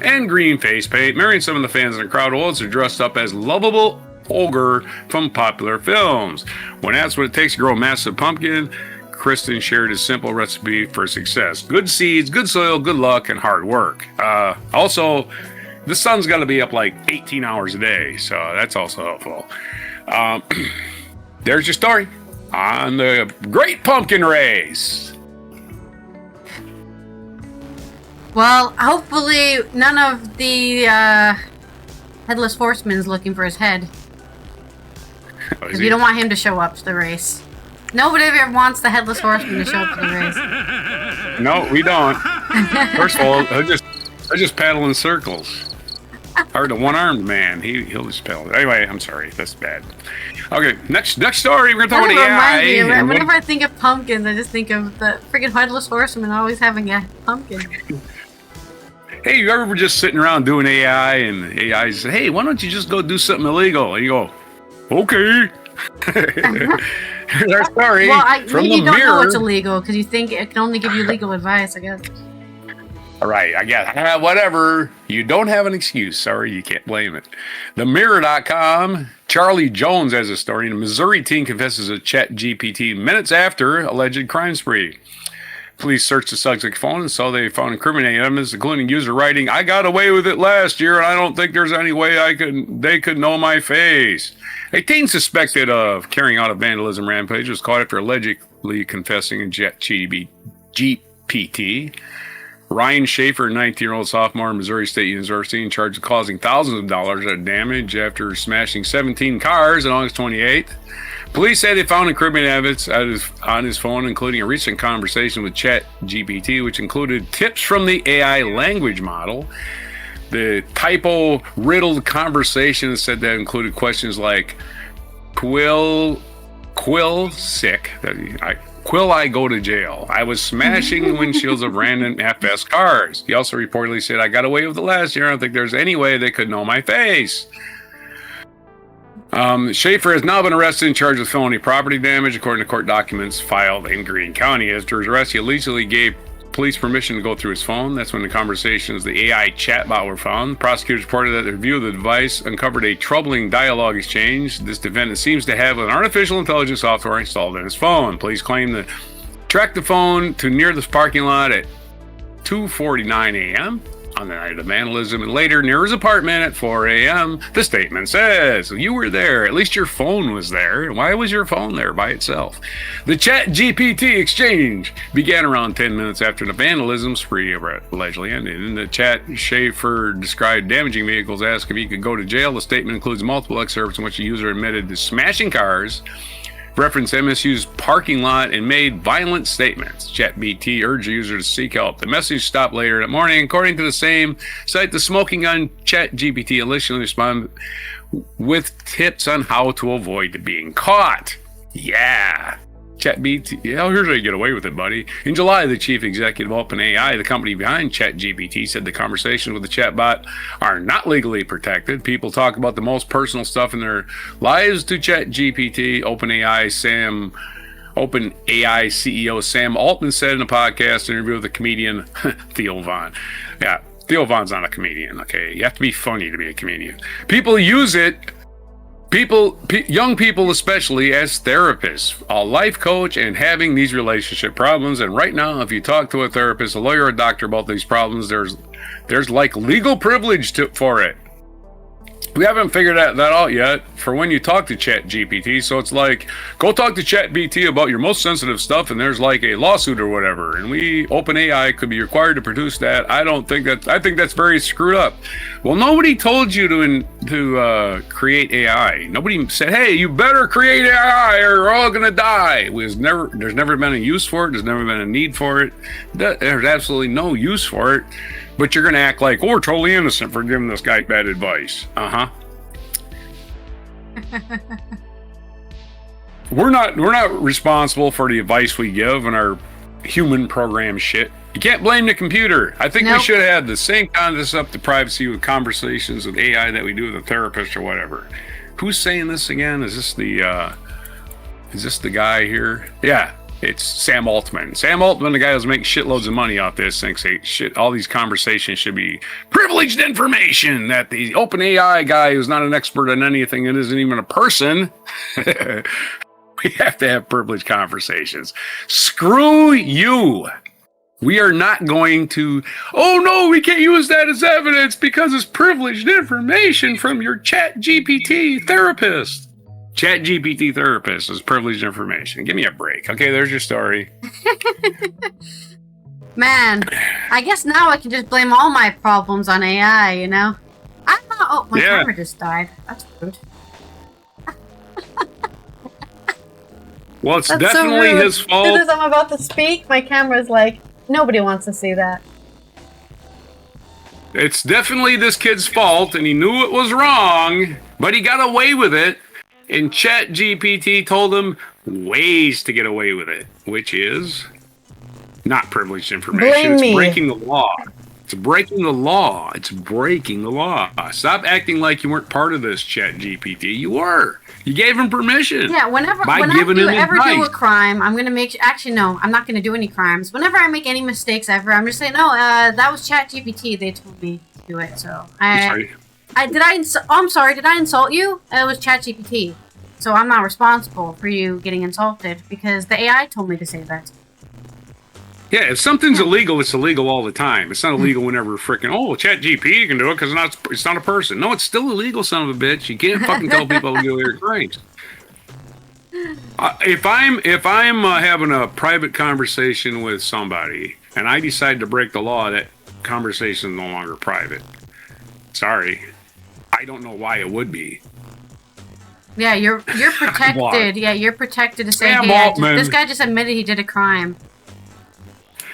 and green face paint, marrying some of the fans in the crowd who also dressed up as lovable ogre from popular films. When asked what it takes to grow a massive pumpkin, Kristen shared a simple recipe for success: good seeds, good soil, good luck, and hard work. Also, the sun's got to be up like 18 hours a day, so that's also helpful. There's your story on the Great Pumpkin Race. Well, hopefully none of the Headless Horseman's looking for his head. Because we don't want him to show up to the race. Nobody ever wants the Headless Horseman to show up to the race. No, we don't. First of all, he'll just paddle in circles. Or the one-armed man, he'll just paddle. Anyway, I'm sorry, that's bad. Okay, next story. We're talking about AI. Whenever I think of pumpkins, I just think of the freaking Headless Horseman always having a pumpkin. Hey, you ever just sitting around doing AI and AI says, "Hey, why don't you just go do something illegal?" And you go, "Okay." Our story from the you don't Mirror. know it's illegal because you think it can only give you legal advice, I guess. All right, I guess. Whatever. You don't have an excuse. Sorry, you can't blame it. TheMirror.com. Charlie Jones has a story. A Missouri teen confesses to ChatGPT minutes after alleged crime spree. Police searched the suspect's phone and so they found incriminating evidence, including user writing, "I got away with it last year, and I don't think there's any way they could know my face." A teen suspected of carrying out a vandalism rampage was caught after allegedly confessing in GPT. Ryan Schaefer, 19-year-old sophomore in Missouri State University, in charge of causing thousands of dollars of damage after smashing 17 cars on August 28th. Police say they found incriminating evidence on his phone, including a recent conversation with ChatGPT, which included tips from the AI language model. The typo-riddled conversation said that included questions like, Quill sick. Will I go to jail? I was smashing windshields of random FS cars. He also reportedly said, "I got away with it last year. I don't think there's any way they could know my face." Schaefer has now been arrested and charged with felony property damage, according to court documents filed in Greene County. After his arrest, he allegedly gave police permission to go through his phone. That's when the conversations, the AI chatbot, were found. Prosecutors reported that the review of the device uncovered a troubling dialogue exchange. This defendant seems to have an artificial intelligence software installed in his phone. Police claim to track the phone to near this parking lot at 2:49 a.m. on the night of the vandalism, and later near his apartment at 4 a.m. The statement says, "You were there. At least your phone was there. Why was your phone there by itself?" The ChatGPT exchange began around 10 minutes after the vandalism spree allegedly ended. In the chat, Schaefer described damaging vehicles, asked if he could go to jail. The statement includes multiple excerpts in which the user admitted to smashing cars, referenced MSU's parking lot, and made violent statements. ChatGPT urged the user to seek help. The message stopped later that morning. According to the same site, the smoking gun ChatGPT initially responded with tips on how to avoid being caught. Yeah. ChatGPT, here's how you get away with it, buddy. In July, the chief executive of OpenAI, the company behind ChatGPT, said the conversations with the chatbot are not legally protected. People talk about the most personal stuff in their lives to ChatGPT. OpenAI CEO Sam Altman said in a podcast interview with the comedian Theo Von. Yeah, Theo Von's not a comedian, okay? You have to be funny to be a comedian. People use it young people especially, as therapists, a life coach, and having these relationship problems. And right now, if you talk to a therapist, a lawyer, a doctor about these problems, there's like legal privilege for it. We haven't figured that out yet for when you talk to ChatGPT. So it's like, go talk to ChatGPT about your most sensitive stuff, and there's like a lawsuit or whatever. And OpenAI could be required to produce that. I think that's very screwed up. Well, nobody told you to create AI. Nobody said, hey, you better create AI or we're all gonna die. There's never been a use for it. There's never been a need for it. There's absolutely no use for it. But you're going to act like, oh, we're totally innocent for giving this guy bad advice. We're not responsible for the advice we give and our human program shit. You can't blame the computer. I think we should have the same concept of privacy with conversations with AI that we do with a therapist or whatever. Who's saying this again? Is this the guy here? Yeah. It's Sam Altman. Sam Altman, the guy who's making shitloads of money off this, thinks all these conversations should be privileged information, that the OpenAI guy who's not an expert on anything and isn't even a person, we have to have privileged conversations. Screw you. We are not going to, oh no, we can't use that as evidence because it's privileged information from your ChatGPT therapist. ChatGPT therapist is privileged information. Give me a break. Okay, there's your story. Man, I guess now I can just blame all my problems on AI, you know? I'm not. Oh, my camera just died. That's rude. Well, it's definitely his fault. As soon as I'm about to speak, my camera's like, nobody wants to see that. It's definitely this kid's fault, and he knew it was wrong, but he got away with it. And ChatGPT told him ways to get away with it, which is not privileged information. It's breaking the law. It's breaking the law. It's breaking the law. Stop acting like you weren't part of this, ChatGPT. You were. You gave him permission. Yeah, whenever I do a crime, I'm going to make... Actually, no, I'm not going to do any crimes. Whenever I make any mistakes ever, I'm just saying, no, that was ChatGPT. They told me to do it, so... I'm sorry, did I insult you? It was ChatGPT. So I'm not responsible for you getting insulted because the AI told me to say that. Yeah, if something's illegal, it's illegal all the time. It's not illegal whenever freaking, ChatGPT can do it because it's not a person. No, it's still illegal, son of a bitch. You can't fucking tell people to do their crimes. If I'm having a private conversation with somebody and I decide to break the law, that conversation is no longer private. Sorry. I don't know why it would be. Yeah, you're protected. Yeah, you're protected to say, hey, this guy just admitted he did a crime.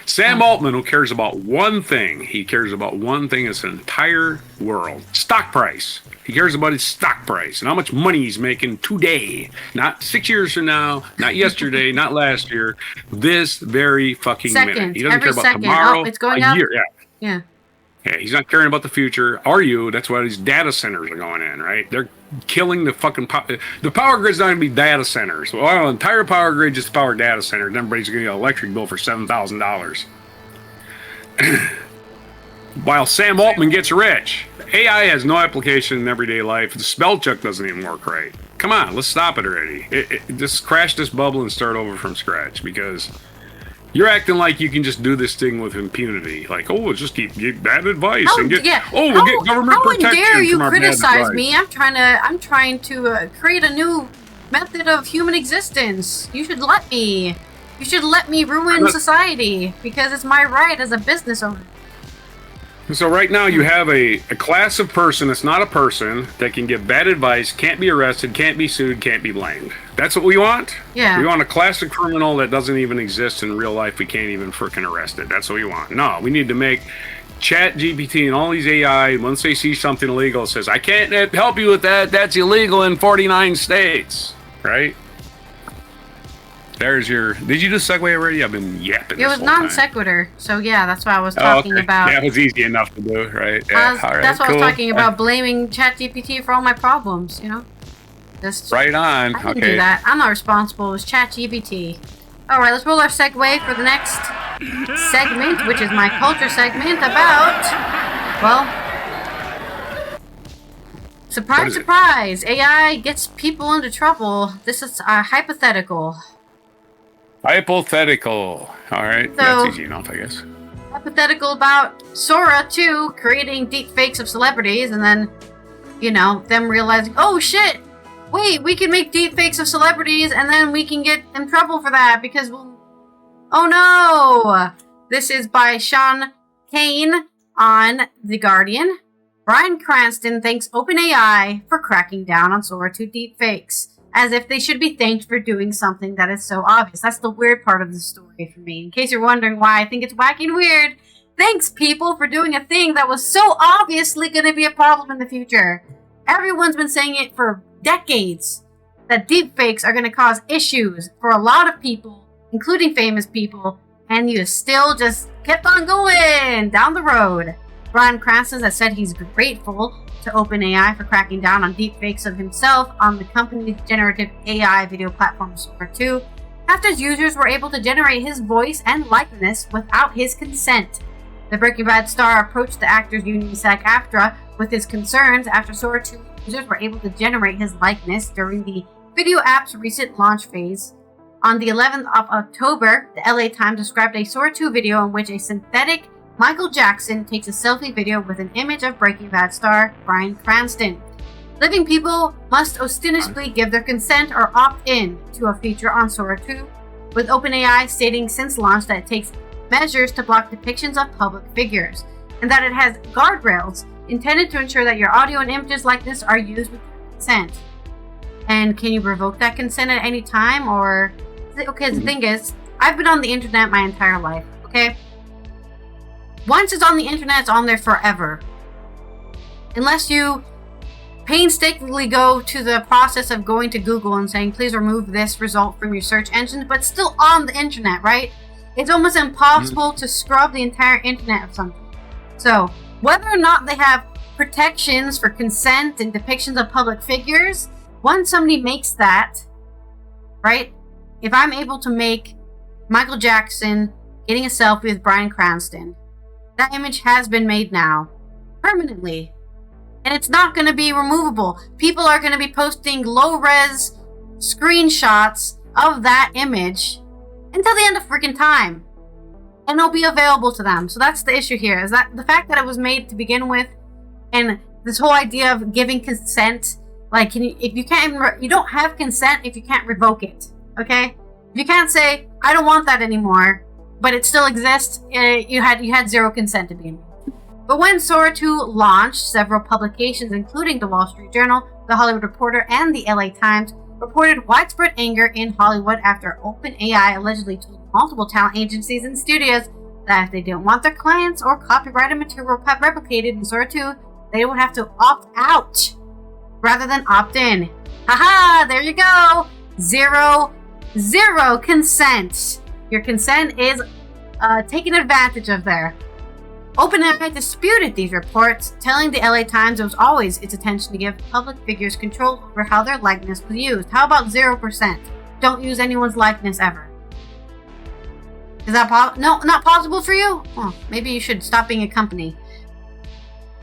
Sam Altman, who cares about one thing. He cares about one thing in this entire world. Stock price. He cares about his stock price and how much money he's making today. Not 6 years from now, not yesterday, not last year. This very fucking minute. He doesn't care about tomorrow, it's going up. Year. Yeah. Yeah, he's not caring about the future. Are you? That's why these data centers are going in, right? They're killing the fucking the power grid's not going to be data centers. Well, the entire power grid just power data centers. And everybody's going to get an electric bill for $7,000. While Sam Altman gets rich. AI has no application in everyday life. The spell check doesn't even work right. Come on, let's stop it already. Just crash this bubble and start over from scratch because... You're acting like you can just do this thing with impunity. Like, just get bad advice and get get government protection. How dare you criticize me? I'm trying to create a new method of human existence. You should let me. You should let me ruin society because it's my right as a business owner. So right now you have a class of person that's not a person that can give bad advice, can't be arrested, can't be sued, can't be blamed. That's what we want? Yeah. We want a class of criminal that doesn't even exist in real life. We can't even freaking arrest it. That's what we want. No, we need to make ChatGPT and all these AI, once they see something illegal, it says, I can't help you with that. That's illegal in 49 states. Right? There's your... Did you do segue already? I've been yapping. It was non sequitur, so yeah, that's what I was talking about. That was easy enough to do, right? Yeah, that's what I was talking about, blaming ChatGPT for all my problems, you know? Just right on. I didn't do that. I'm not responsible. It was ChatGPT. Alright, let's roll our segue for the next segment, which is my culture segment about, well, Surprise, surprise! AI gets people into trouble. This is hypothetical. Hypothetical. All right, So, that's easy enough, I guess. Hypothetical about Sora 2 creating deep fakes of celebrities and then, them realizing, oh shit, wait, we can make deep fakes of celebrities and then we can get in trouble for that because oh no! This is by Sean Kane on The Guardian. Bryan Cranston thanks OpenAI for cracking down on Sora 2 deepfakes, as if they should be thanked for doing something that is so obvious. That's the weird part of the story for me. In case you're wondering why I think it's wacky and weird, thanks people for doing a thing that was so obviously going to be a problem in the future. Everyone's been saying it for decades, that deepfakes are going to cause issues for a lot of people, including famous people, and you still just kept on going down the road. Bryan Cranston has said he's grateful to OpenAI for cracking down on deepfakes of himself on the company's generative AI video platform Sora 2, after users were able to generate his voice and likeness without his consent. The Breaking Bad star approached the actors union SAG-AFTRA with his concerns after Sora 2 users were able to generate his likeness during the video app's recent launch phase. On the 11th of October, the LA Times described a Sora 2 video in which a synthetic Michael Jackson takes a selfie video with an image of Breaking Bad star Bryan Cranston. Living people must ostensibly give their consent or opt in to a feature on Sora 2, with OpenAI stating since launch that it takes measures to block depictions of public figures, and that it has guardrails intended to ensure that your audio and images like this are used with consent. And can you revoke that consent at any time, or... Okay, the thing is, I've been on the internet my entire life, okay? Once it's on the internet, it's on there forever. Unless you painstakingly go to the process of going to Google and saying, please remove this result from your search engine, but still on the internet, right? It's almost impossible to scrub the entire internet of something. So, whether or not they have protections for consent and depictions of public figures, once somebody makes that, right? If I'm able to make Michael Jackson getting a selfie with Bryan Cranston, that image has been made now, permanently. And it's not going to be removable. People are going to be posting low-res screenshots of that image until the end of freaking time. And it'll be available to them. So that's the issue here, is that the fact that it was made to begin with, and this whole idea of giving consent, like, you don't have consent if you can't revoke it, okay? If you can't say, I don't want that anymore, but it still exists, you had zero consent to begin with. But when Sora 2 launched, several publications, including the Wall Street Journal, the Hollywood Reporter, and the LA Times, reported widespread anger in Hollywood after OpenAI allegedly told multiple talent agencies and studios that if they didn't want their clients or copyrighted material replicated in Sora 2, they would have to opt out rather than opt in. Haha, there you go! Zero consent. Your consent is taken advantage of there. OpenAI disputed these reports, telling the LA Times it was always its intention to give public figures control over how their likeness was used. How about 0%? Don't use anyone's likeness ever. Is that not possible for you? Well, maybe you should stop being a company.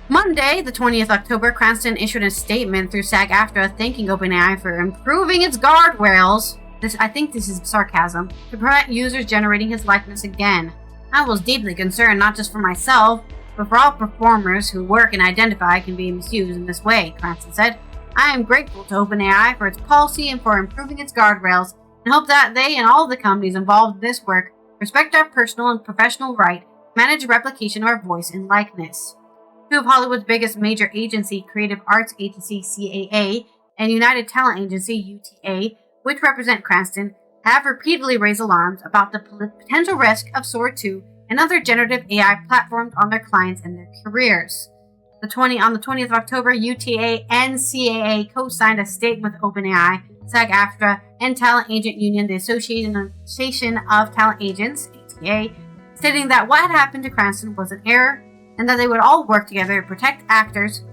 Monday, the 20th October, Cranston issued a statement through SAG-AFTRA thanking OpenAI for improving its guardrails. I think this is sarcasm, to prevent users generating his likeness again. I was deeply concerned not just for myself, but for all performers who work and identify can be misused in this way, Cranston said. I am grateful to OpenAI for its policy and for improving its guardrails, and hope that they and all the companies involved in this work respect our personal and professional right to manage replication of our voice and likeness. Two of Hollywood's biggest major agency, Creative Arts Agency CAA, and United Talent Agency UTA, which represent Cranston, have repeatedly raised alarms about the potential risk of Sora 2 and other generative AI platforms on their clients and their careers. On the 20th of October, UTA and CAA co-signed a statement with OpenAI, SAG-AFTRA, and Talent Agent Union, the Association of Talent Agents, ATA, stating that what had happened to Cranston was an error and that they would all work together to protect actors'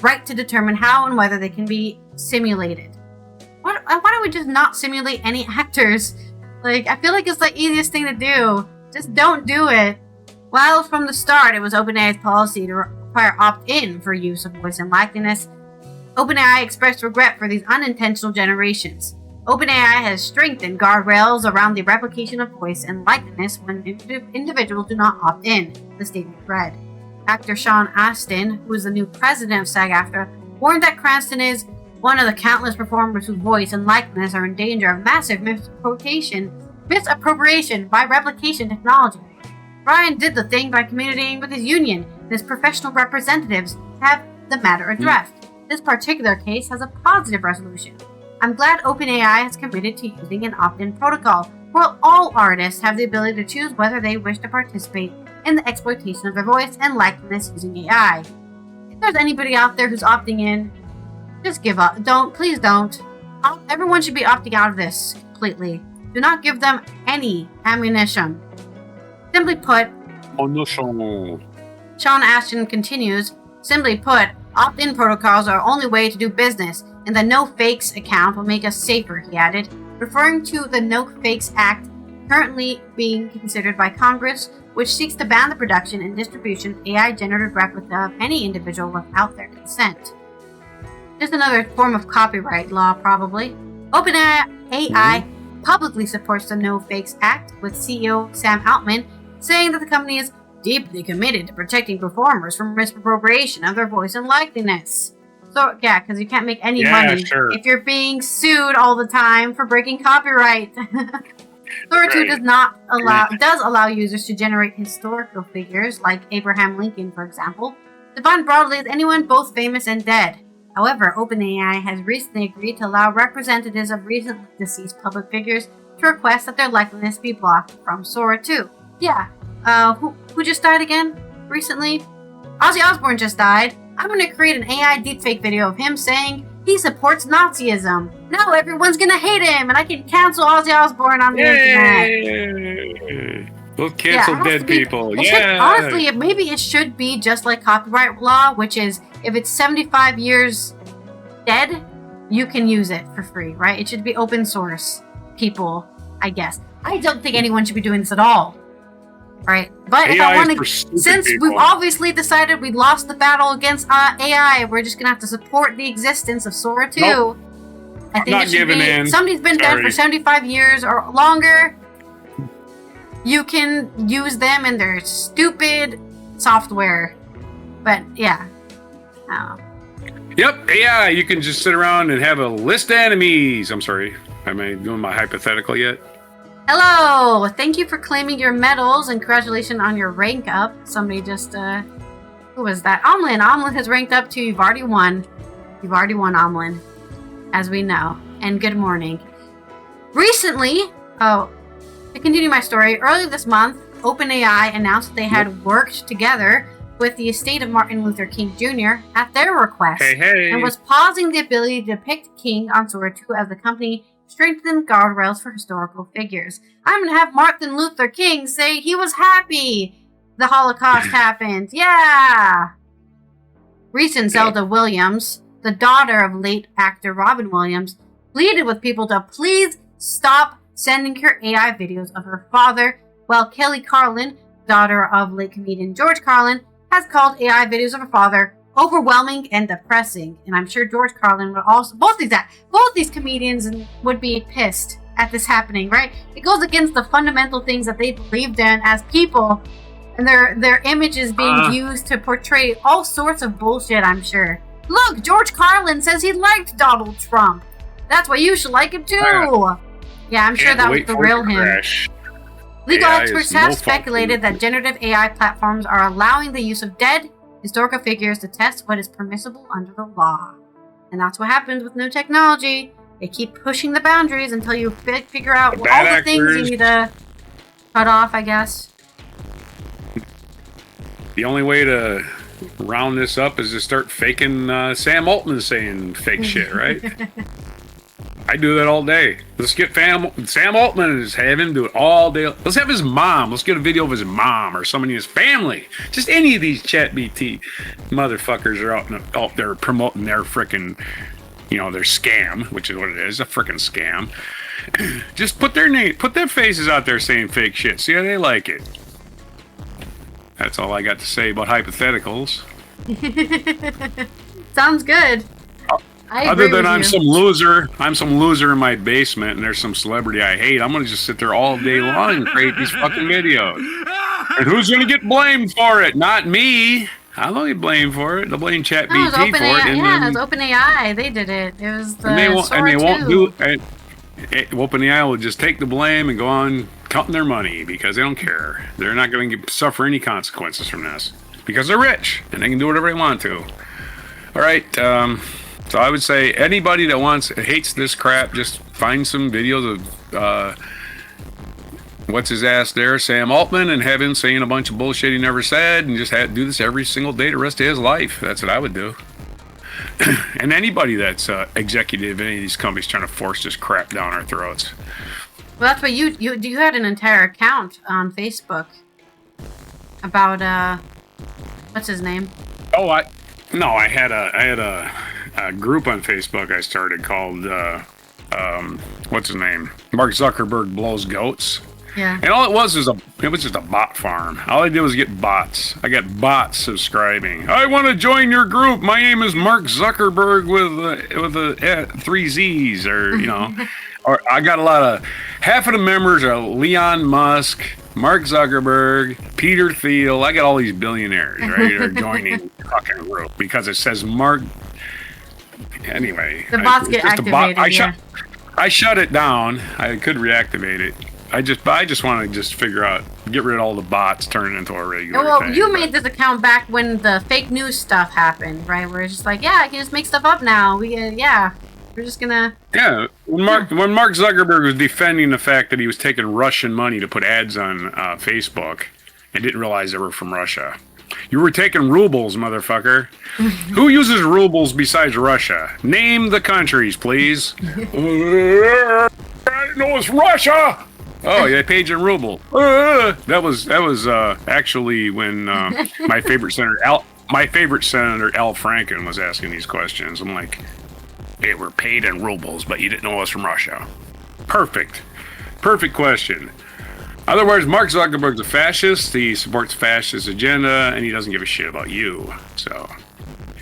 right to determine how and whether they can be simulated. Why don't we just not simulate any actors? Like, I feel like it's the easiest thing to do. Just don't do it. While from the start it was OpenAI's policy to require opt-in for use of voice and likeness, OpenAI expressed regret for these unintentional generations. OpenAI has strengthened guardrails around the replication of voice and likeness when individuals do not opt in, the statement read. Actor Sean Astin, who is the new president of SAG-AFTRA, warned that Cranston is one of the countless performers whose voice and likeness are in danger of massive misappropriation by replication technology. Ryan did the thing by communicating with his union and his professional representatives to have the matter addressed. This particular case has a positive resolution. I'm glad OpenAI has committed to using an opt-in protocol where all artists have the ability to choose whether they wish to participate in the exploitation of their voice and likeness using AI. If there's anybody out there who's opting in, just give up. Please don't. Everyone should be opting out of this completely. Do not give them any ammunition. Simply put, Sean Ashton continues, simply put, opt-in protocols are the only way to do business, and the No Fakes account will make us safer, he added, referring to the No Fakes Act currently being considered by Congress, which seeks to ban the production and distribution of AI-generated replica of any individual without their consent. Just another form of copyright law, probably. OpenAI publicly supports the No Fakes Act, with CEO Sam Altman saying that the company is deeply committed to protecting performers from misappropriation of their voice and likeness. So, yeah, because you can't make any money if you're being sued all the time for breaking copyright. Sora 2 does allow users to generate historical figures, like Abraham Lincoln, for example, defined broadly as anyone both famous and dead. However, OpenAI has recently agreed to allow representatives of recently deceased public figures to request that their likeness be blocked from Sora 2. Yeah, who just died again recently? Ozzy Osbourne just died. I'm going to create an AI deepfake video of him saying he supports Nazism. Now everyone's going to hate him, and I can cancel Ozzy Osbourne on the internet. We'll cancel dead people. Honestly, maybe it should be just like copyright law, which is if it's 75 years dead, you can use it for free, right? It should be open source, people, I guess. I don't think anyone should be doing this at all. Right, but if I want to, since we've obviously decided we lost the battle against AI, we're just gonna have to support the existence of Sora 2. Nope. I think it should be. Somebody's been dead for 75 years or longer. You can use them in their stupid software, but yeah. Yep, AI. You can just sit around and have a list of enemies. I'm sorry, am I doing my hypothetical yet? Hello! Thank you for claiming your medals and congratulations on your rank up. Somebody just, who was that? Omlin! Omlin has ranked up to, you've already won. You've already won, Omlin. As we know. And good morning. Recently, to continue my story, earlier this month, OpenAI announced that they had worked together with the estate of Martin Luther King Jr. at their request. And was pausing the ability to depict King on Sora 2 as the company strengthen guardrails for historical figures. I'm gonna have Martin Luther King say he was happy the Holocaust happened. Yeah! Recent Zelda Williams, the daughter of late actor Robin Williams, pleaded with people to please stop sending her AI videos of her father, while Kelly Carlin, daughter of late comedian George Carlin, has called AI videos of her father overwhelming and depressing. And I'm sure George Carlin would also, both these comedians would be pissed at this happening, right? It goes against the fundamental things that they believed in as people, and their images being used to portray all sorts of bullshit, I'm sure. Look, George Carlin says he liked Donald Trump. That's why you should like him too. Yeah, I'm sure that was the real him. Legal experts have speculated that generative AI platforms are allowing the use of dead historical figures to test what is permissible under the law. And that's what happens with new technology. They keep pushing the boundaries until you figure out all the things you need to cut off, I guess. The only way to round this up is to start faking Sam Altman saying fake shit, right? I do that all day. Let's get Sam Altman and just have him do it all day. Let's have his mom. Let's get a video of his mom or somebody in his family. Just any of these ChatGPT motherfuckers are out there promoting their frickin', their scam, which is what it is, a frickin' scam. Just put their faces out there saying fake shit. See how they like it. That's all I got to say about hypotheticals. Sounds good. I Other agree than with I'm you. some loser in my basement and there's some celebrity I hate, I'm gonna just sit there all day long and create these fucking videos. And who's gonna get blamed for it? Not me. I don't get blamed for it. They'll blame No, it was ChatGPT for it, OpenAI. and Yeah, it then was OpenAI. They did it. It was and they the won't Sora do 2. it. OpenAI will just take the blame and go on counting their money because they don't care. They're not going to suffer any consequences from this because they're rich and they can do whatever they want to. All right. So I would say anybody that hates this crap, just find some videos of what's his ass there, Sam Altman, and have him saying a bunch of bullshit he never said, and just do this every single day the rest of his life. That's what I would do. And anybody that's executive in any of these companies trying to force this crap down our throats. Well, that's what you had an entire account on Facebook about what's his name? Oh, I had a group on Facebook I started called what's his name? Mark Zuckerberg blows goats. Yeah. And all it was just a bot farm. All I did was get bots. I got bots subscribing. I want to join your group. My name is Mark Zuckerberg with 3 Z's, or or I got a lot of half of the members are Elon Musk, Mark Zuckerberg, Peter Thiel. I got all these billionaires, right? Are joining the fucking group because it says Mark. Anyway, The bots get activated. I shut it down. I could reactivate it. I just want to figure out, get rid of all the bots, turn it into a regular thing. You made this account back when the fake news stuff happened, right? Where it's just like, yeah, I can just make stuff up now. We're just gonna. Yeah, when Mark Zuckerberg was defending the fact that he was taking Russian money to put ads on Facebook, and didn't realize they were from Russia. You were taking rubles, motherfucker. Who uses rubles besides Russia? Name the countries, please. I know it's Russia. Oh, yeah, paid in ruble. That was actually when my favorite senator Al Franken was asking these questions. I'm like, they were paid in rubles, but you didn't know it was from Russia. Perfect question. Otherwise, Mark Zuckerberg's a fascist. He supports fascist agenda, and he doesn't give a shit about you. So,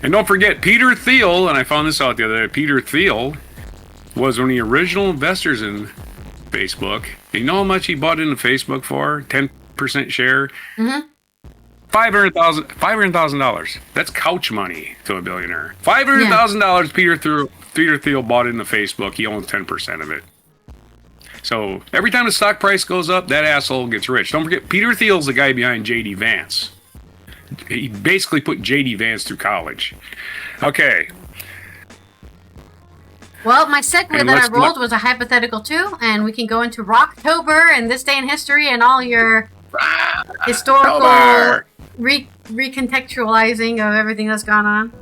and don't forget Peter Thiel. And I found this out the other day. Peter Thiel was one of the original investors in Facebook. You know how much he bought into Facebook for? 10% share? Mm-hmm. $500,000. That's couch money to a billionaire. $500,000 Peter Thiel bought into Facebook. He owns 10% of it. So every time the stock price goes up, that asshole gets rich. Don't forget, Peter Thiel's the guy behind J.D. Vance. He basically put J.D. Vance through college. Okay. Well, my segue that I rolled was a hypothetical too, and we can go into Rocktober and this day in history and all your historical recontextualizing of everything that's gone on.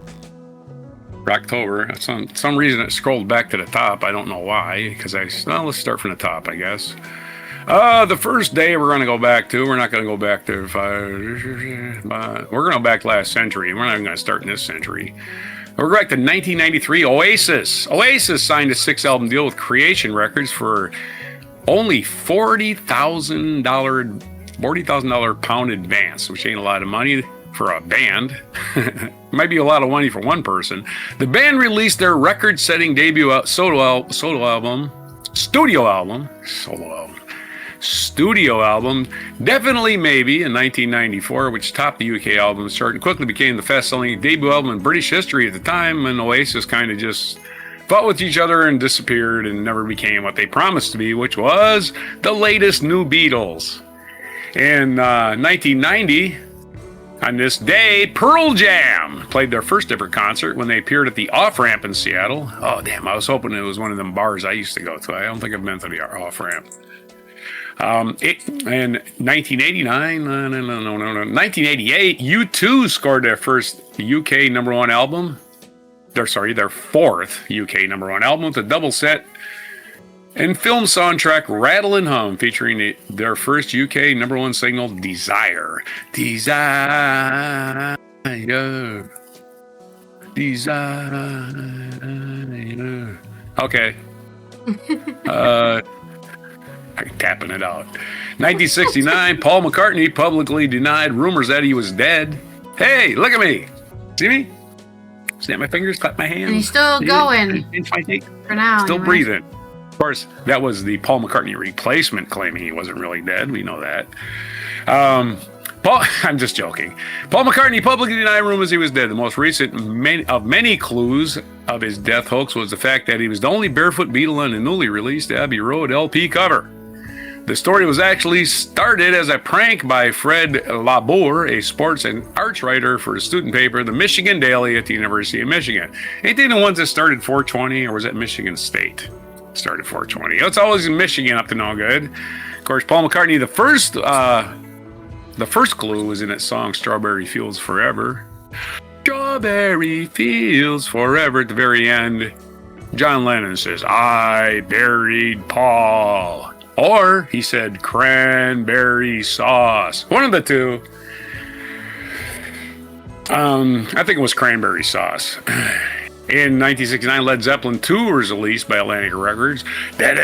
Rocktober. Some reason it scrolled back to the top. I don't know why. Let's start from the top, I guess. The first day we're going to go back to. We're not going to go back to. We're going to go back last century. We're not even going to start in this century. We're back to 1993. Oasis. Oasis signed a 6-album deal with Creation Records for only $40,000 pound advance, which ain't a lot of money for a band. Might be a lot of money for one person. The band released their record-setting debut studio album, Definitely Maybe, in 1994, which topped the UK albums chart and quickly became the fast-selling debut album in British history at the time, and Oasis kind of just fought with each other and disappeared and never became what they promised to be, which was the latest new Beatles. In 1990, on this day, Pearl Jam played their first ever concert when they appeared at the Off-Ramp in Seattle. Oh, damn, I was hoping it was one of them bars I used to go to. I don't think I've been to the Off-Ramp. In 1988, U2 scored their first UK number one album. Their fourth UK number one album with a double set and film soundtrack Rattle and Hum, featuring their first UK number one single, Desire. Desire. Okay. Tapping it out. 1969, Paul McCartney publicly denied rumors that he was dead. Hey, look at me. See me? snap my fingers, clap my hands. And he's still going. Pinch my cheek. For now. Still anyway. breathing. Of course, that was the Paul McCartney replacement claiming he wasn't really dead. We know that. I'm just joking. Paul McCartney publicly denied rumors he was dead. The most recent of many clues of his death hoax was the fact that he was the only barefoot Beatle on the newly released Abbey Road LP cover. The story was actually started as a prank by Fred Labour, a sports and arts writer for the student paper, the Michigan Daily at the University of Michigan. Ain't they the ones that started 420, or was that Michigan State? Started 420. It's always in Michigan up to no good. Of course, Paul McCartney, the first clue was in that song Strawberry Fields Forever. Strawberry Fields Forever at the very end. John Lennon says, I buried Paul. Or he said cranberry sauce. One of the two. I think it was cranberry sauce. In 1969, Led Zeppelin 2 was released by Atlantic Records. There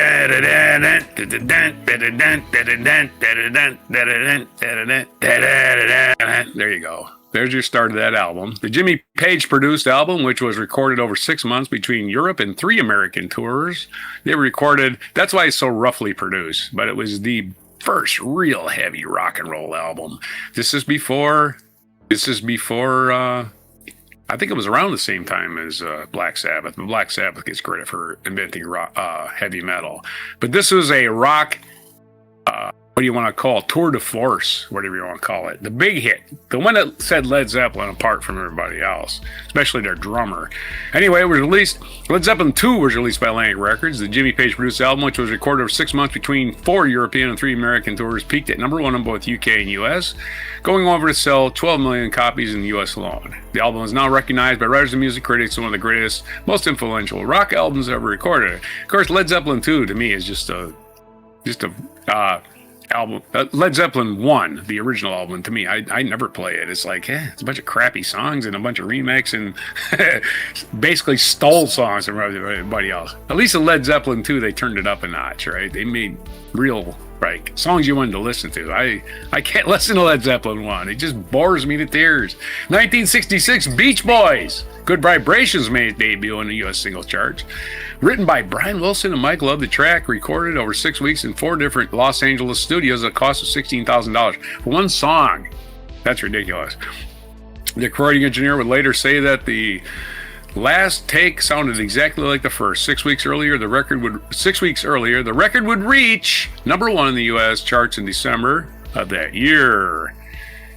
you go. There's your start of that album. The Jimmy Page produced album, which was recorded over 6 months between Europe and 3 American tours. They recorded, that's why it's so roughly produced, but it was the first real heavy rock and roll album. This is before, I think it was around the same time as Black Sabbath. But Black Sabbath gets credit for inventing rock, heavy metal. But this was a rock, what do you want to call it? Tour de force, whatever you want to call it. The big hit. The one that set Led Zeppelin apart from everybody else, especially their drummer. Anyway, it was released. Led Zeppelin 2 was released by Atlantic Records. The Jimmy Page produced album, which was recorded over 6 months between 4 European and 3 American tours, peaked at number 1 in both UK and US, going over to sell 12 million copies in the US alone. The album is now recognized by writers and music critics as one of the greatest, most influential rock albums ever recorded. Of course, Led Zeppelin 2 to me is just a album. Led Zeppelin 1, the original album, to me, I never play it. It's like, it's a bunch of crappy songs and a bunch of remakes and basically stole songs from everybody else. At least in Led Zeppelin 2, they turned it up a notch, right? They made real, like, songs you wanted to listen to. I can't listen to Led Zeppelin 1. It just bores me to tears. 1966, Beach Boys. Good Vibrations made its debut in the U.S. singles charts. Written by Brian Wilson and Mike Love, the track recorded over 6 weeks in 4 different Los Angeles studios at a cost of $16,000 for one song. That's ridiculous. The recording engineer would later say that the last take sounded exactly like the first. 6 weeks earlier, the record would reach number 1 in the U.S. charts in December of that year.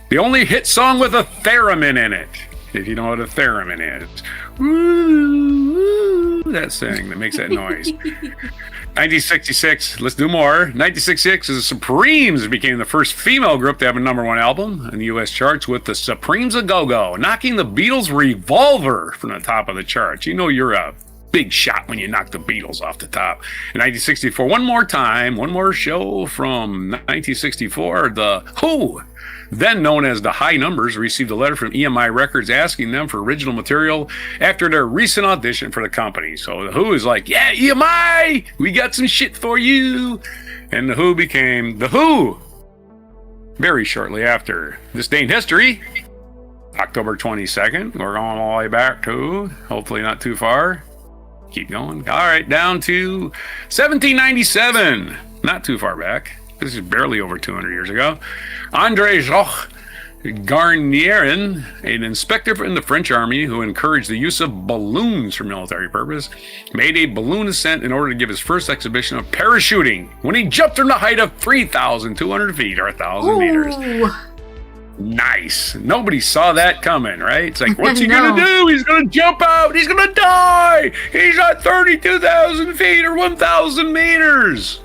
The only hit song with a theremin in it. If you know what a theremin is. Woo, that thing that makes that noise. 1966, let's do more. 1966, the Supremes became the first female group to have a number 1 album in the U.S. charts with the Supremes A Go-Go, knocking the Beatles' Revolver from the top of the charts. You know you're a big shot when you knock the Beatles off the top. In 1964, one more show from 1964, The Who, then known as the High Numbers, received a letter from EMI Records asking them for original material after their recent audition for the company. So The Who is like, yeah, EMI, we got some shit for you. And The Who became The Who very shortly after. This day in history, October 22nd. We're going all the way back to, hopefully not too far. Keep going. All right, down to 1797. Not too far back. This is barely over 200 years ago. André Jacques Garnierin, an inspector in the French army who encouraged the use of balloons for military purpose, made a balloon ascent in order to give his first exhibition of parachuting when he jumped from the height of 3,200 feet or 1,000 meters. Nice. Nobody saw that coming, right? It's like, what's he going to do? He's going to jump out. He's going to die. He's at 32,000 feet or 1,000 meters.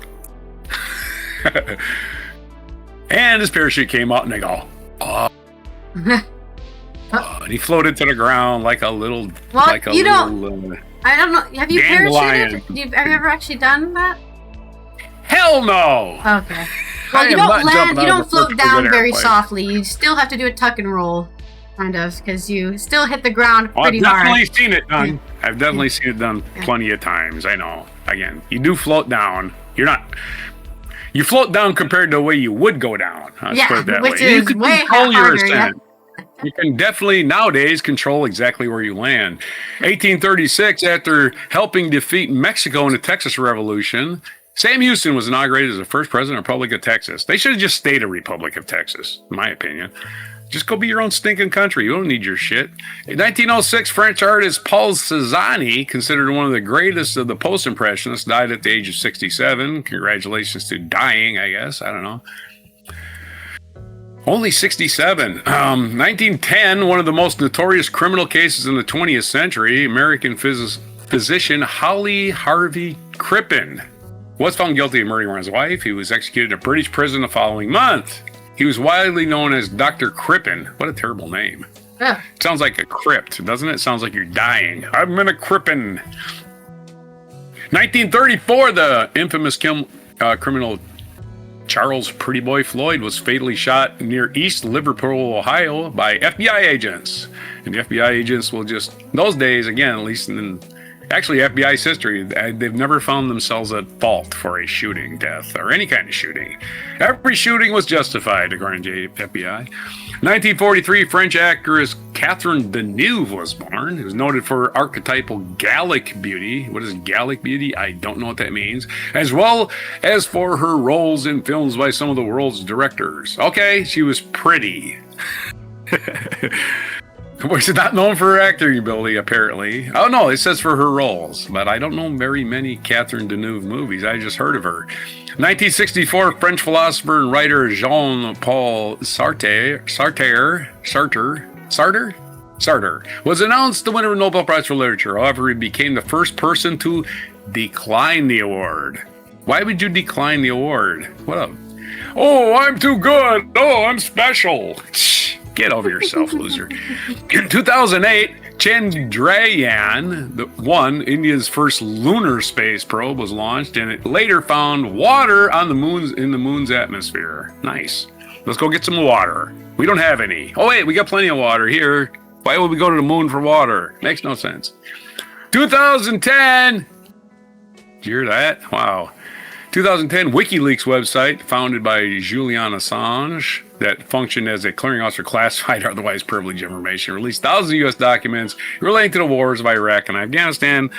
And his parachute came out and they go, oh. And he floated to the ground like a little, I don't know. Have you parachuted? Have you ever actually done that? Hell no. Okay. Well, you don't land, you don't float down very softly. You still have to do a tuck and roll, kind of, because you still hit the ground pretty hard. I've definitely seen it done. I've definitely seen it done plenty of times. I know. Again, you do float down. You float down compared to the way you would go down. Let's put it that which is way harder. You can definitely nowadays control exactly where you land. 1836, after helping defeat Mexico in the Texas Revolution, Sam Houston was inaugurated as the first president of the Republic of Texas. They should have just stayed a Republic of Texas, in my opinion. Just go be your own stinking country. You don't need your shit. In 1906, French artist Paul Cézanne, considered one of the greatest of the post-impressionists, died at the age of 67. Congratulations to dying, I guess. I don't know. Only 67. 1910, one of the most notorious criminal cases in the 20th century, American physician Holly Harvey Crippen was found guilty of murdering his wife. He was executed in a British prison the following month. He was widely known as Dr. Crippen. What a terrible name. Yeah. It sounds like a crypt, doesn't it? It sounds like you're dying. I'm in a Crippen. 1934, the infamous criminal Charles Pretty Boy Floyd was fatally shot near East Liverpool, Ohio by FBI agents. And the FBI agents will just, those days, again, at least in actually FBI's history, they've never found themselves at fault for a shooting death or any kind of shooting. Every shooting was justified, according to FBI. 1943, French actress Catherine Deneuve was born. Who was noted for archetypal Gallic beauty. What is Gallic beauty? I don't know what that means. As well as for her roles in films by some of the world's directors. Okay, she was pretty. She's not known for her acting ability, apparently. Oh, no, it says for her roles. But I don't know very many Catherine Deneuve movies. I just heard of her. 1964, French philosopher and writer Jean-Paul Sartre was announced the winner of the Nobel Prize for Literature. However, he became the first person to decline the award. Why would you decline the award? What up? Oh, I'm too good. Oh, I'm special. Get over yourself, loser. In 2008, Chandrayaan-1, India's first lunar space probe, was launched, and it later found water on the moon's atmosphere. Nice. Let's go get some water. We don't have any. Oh wait, we got plenty of water here. Why would we go to the moon for water? Makes no sense. 2010. Did you hear that? Wow. 2010, WikiLeaks website, founded by Julian Assange, that functioned as a clearinghouse for classified or otherwise privileged information, released thousands of U.S. documents relating to the wars of Iraq and Afghanistan.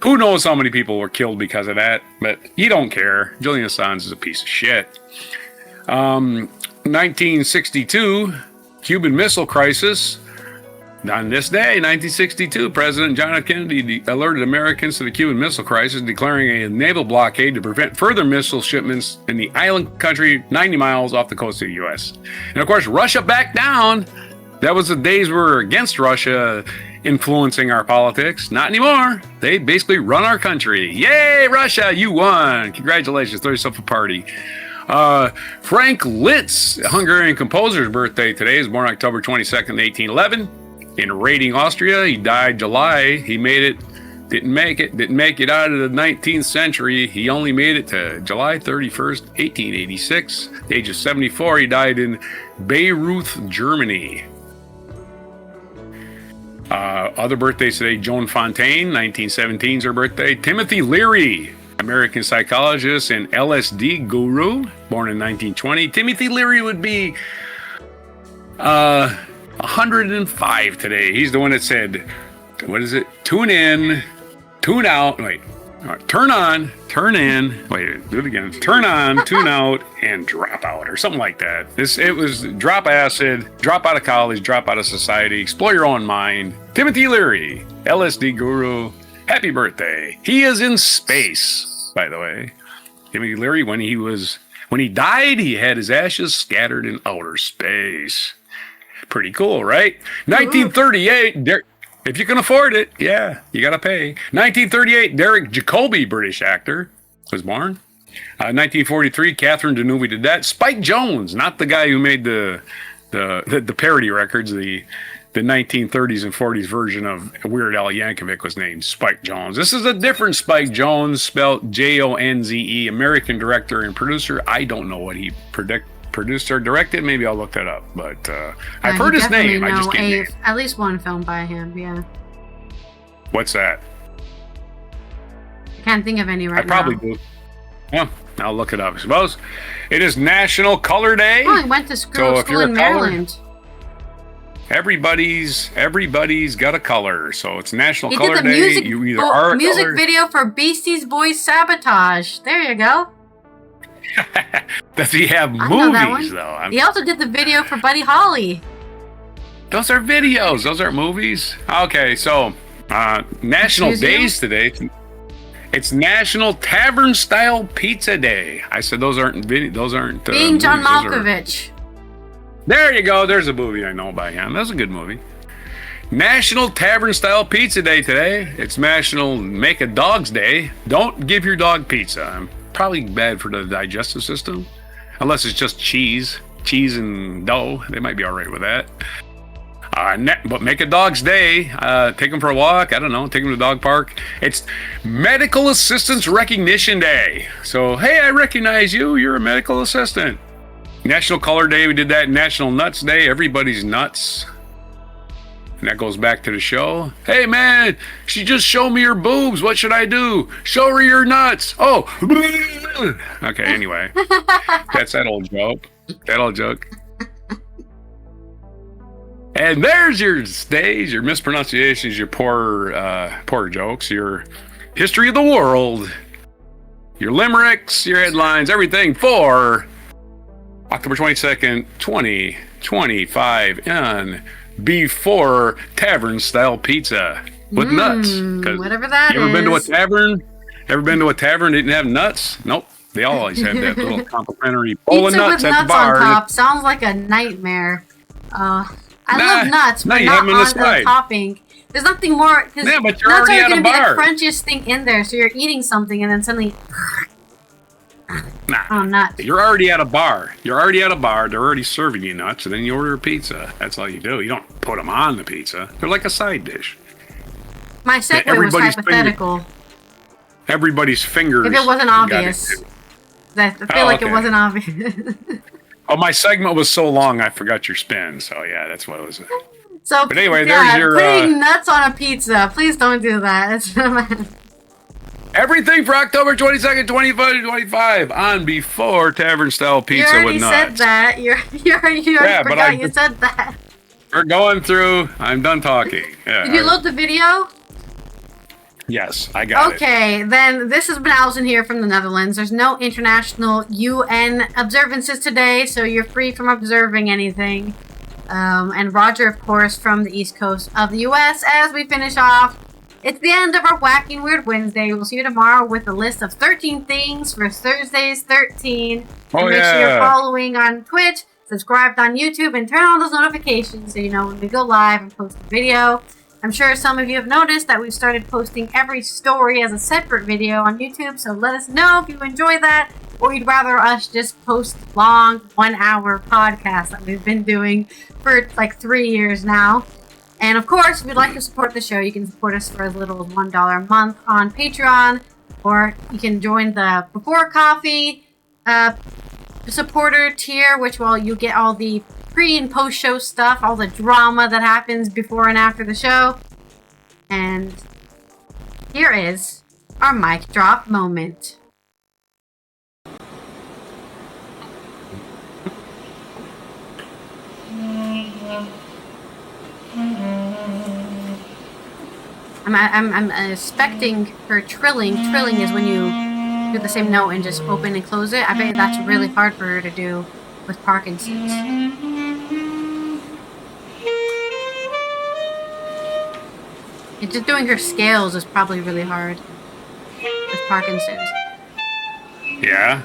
Who knows how many people were killed because of that, but you don't care. Julian Assange is a piece of shit. 1962, Cuban Missile Crisis. On this day, 1962, President John F. Kennedy alerted Americans to the Cuban Missile Crisis, declaring a naval blockade to prevent further missile shipments in the island country 90 miles off the coast of the U.S. And of course, Russia backed down. That was the days we were against Russia influencing our politics. Not anymore. They basically run our country. Yay, Russia, you won. Congratulations, throw yourself a party. Frank Liszt, a Hungarian composer's birthday today, is born October 22nd, 1811. In Rating, Austria, he died July. He didn't make it out of the 19th century. He only made it to July 31st, 1886. At the age of 74, he died in Bayreuth, Germany. Other birthdays today, Joan Fontaine, 1917 is her birthday. Timothy Leary, American psychologist and LSD guru, born in 1920. Timothy Leary would be 105 today. He's the one that said, what is it? Tune in, tune out. Wait, turn on, turn in. Wait, do it again. Turn on, tune out, and drop out, or something like that. It was drop acid, drop out of college, drop out of society, explore your own mind. Timothy Leary, LSD guru. Happy birthday. He is in space, by the way. Timothy Leary, when he died, he had his ashes scattered in outer space. Pretty cool, right? 1938, if you can afford it, yeah, you gotta pay. 1938, Derek Jacobi, British actor, was born. 1943, Catherine Deneuve did that. Spike Jonze, not the guy who made the parody records, the 1930s and 40s version of Weird Al Yankovic was named Spike Jonze. This is a different Spike Jonze, spelled Jonze, American director and producer. I don't know what he produced or directed. Maybe I'll look that up, but I've heard his name. I just can't. At least one film by him, yeah. What's that? I can't think of any right now. I probably do. Yeah, I'll look it up. I suppose it is National Color Day. Oh, I went to school in Maryland. Everybody's got a color, so it's National You Color did the Day. music, You either are a music color. video for Beastie Boys Sabotage. There you go. Does he have I know that movies one. though? He also did the video for Buddy Holly. Those are videos. Those aren't movies. Okay, so national Excuse you? days today. It's National Tavern Style Pizza Day. I said those aren't those aren't. Being John movies. Those are- Malkovich. There you go. There's a movie I know by him. That's a good movie. National Tavern Style Pizza Day today. It's National Make a Dog's Day. Don't give your dog pizza. Probably bad for the digestive system, unless it's just cheese and dough. They might be all right with that. But make a dog's day. Take them for a walk. I don't know. Take them to the dog park. It's Medical Assistance Recognition Day. So, hey, I recognize you. You're a medical assistant. National Color Day. We did that. National Nuts Day. Everybody's nuts. And that goes back to the show. Hey, man, she just showed me her boobs. What should I do? Show her your nuts. Oh. Okay, anyway. That's that old joke. And there's your stays, your mispronunciations, your poor jokes, your history of the world, your limericks, your headlines, everything for October 22nd, 2025, and before tavern style pizza with nuts. Whatever that you ever been to a is. tavern? Ever been to a tavern that didn't have nuts? Nope. They always have that little complimentary bowl of Pizza nuts with at the nuts on bar. top sounds like a nightmare. I love nuts, but you not have them on on the the side. topping. There's nothing more. Yeah, but you're nuts already are at a going to be bar. the crunchiest thing in there, so you're eating something and then suddenly, Nah. oh, nuts. You're already at a bar. They're already serving you nuts, and then you order a pizza. That's all you do. You don't put them on the pizza. They're like a side dish. My segue was everybody's hypothetical. Everybody's fingers. If it wasn't got obvious. it. I feel like it okay. wasn't obvious. Oh, my segment was so long, I forgot your spin. So yeah, that's what it was. So, But anyway, yeah, there's your, putting nuts on a pizza. Please don't do that. Everything for October 22nd, 2025 on Before Tavern Style You Pizza already with nuts. said that. You already forgot you said that. We're going through. I'm done talking. Yeah, Did you load the video? Yes, I got it. Okay, then this has been Alison here from the Netherlands. There's no international UN observances today, so you're free from observing anything. And Roger, of course, from the East Coast of the US. As we finish off, it's the end of our Wacky and Weird Wednesday. We'll see you tomorrow with a list of 13 things for Thursday's 13. And make sure you're following on Twitch, subscribed on YouTube, and turn on those notifications so you know when we go live and post a video. I'm sure some of you have noticed that we've started posting every story as a separate video on YouTube, so let us know if you enjoy that, or you'd rather us just post long 1-hour podcasts that we've been doing for like 3 years now. And of course, if you'd like to support the show, you can support us for as little as $1 a month on Patreon, or you can join the Before Coffee supporter tier, which will you get all the pre and post show stuff, all the drama that happens before and after the show. And here is our mic drop moment. I'm expecting her trilling. Trilling is when you do the same note and just open and close it. I bet that's really hard for her to do with Parkinson's. And just doing her scales is probably really hard with Parkinson's. Yeah.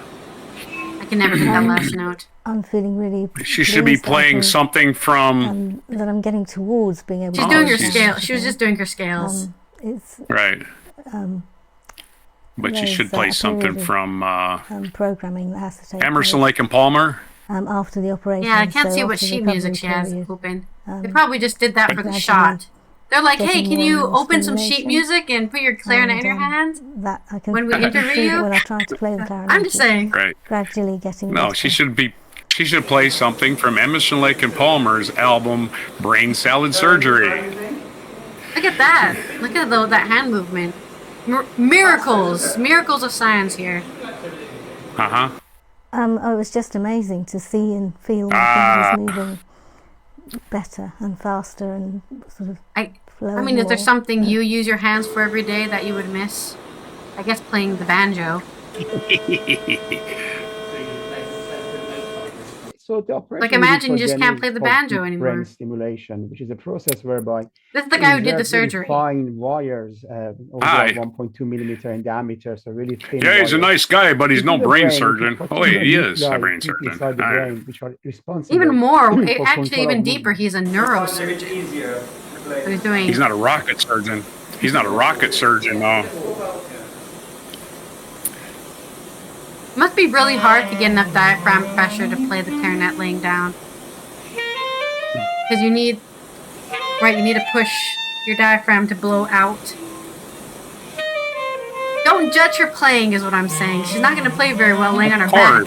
I can never get that last note. I'm feeling really. She should be playing something from. That I'm getting towards being able. She's to doing her she's- scale. She was just doing her scales. It's Right. But she there's should play a something period of, from programming that has to take Emerson, place, Lake and Palmer. after the operation. Yeah, I can't so see what after the sheet music she recovery has period. open. They probably just did that for the gradually shot. They're like, hey, getting can more you and more open some sheet stimulation. music and put your clarinet in your hand? That I can when we I can interview see that you? when I try to play the clarinet. I'm just saying. Right. Gradually getting. No, better. she should play something from Emerson, Lake and Palmer's album Brain Salad Surgery. Look at that. Look at that hand movement. Miracles. Miracles of science here. Uh-huh. It was just amazing to see and feel my fingers moving better and faster and sort of I flow mean, is there more. something you use your hands for every day that you would miss? I guess playing the banjo. So the operation Like, imagine we you do just for can't Jen play is the called banjo Deep anymore. Brain Stimulation, which is a process whereby This is the guy who did the insert surgery. really fine wires over Hi. 1.2 millimeter in diameter, so really thin Yeah, he's a wires. nice guy, but he's Into no the brain brain, surgeon. put Oh, wait, he is a nuclei brain deep surgeon. inside the All right. brain, which are responsible Even more, for actually control even of deeper, movement. he's a neurosurgeon. So he's doing... He's not a rocket surgeon. He's not a rocket surgeon, no. It must be really hard to get enough diaphragm pressure to play the clarinet laying down. Because you need... Right, you need to push your diaphragm to blow out. Don't judge her playing, is what I'm saying. She's not going to play very well laying on her back.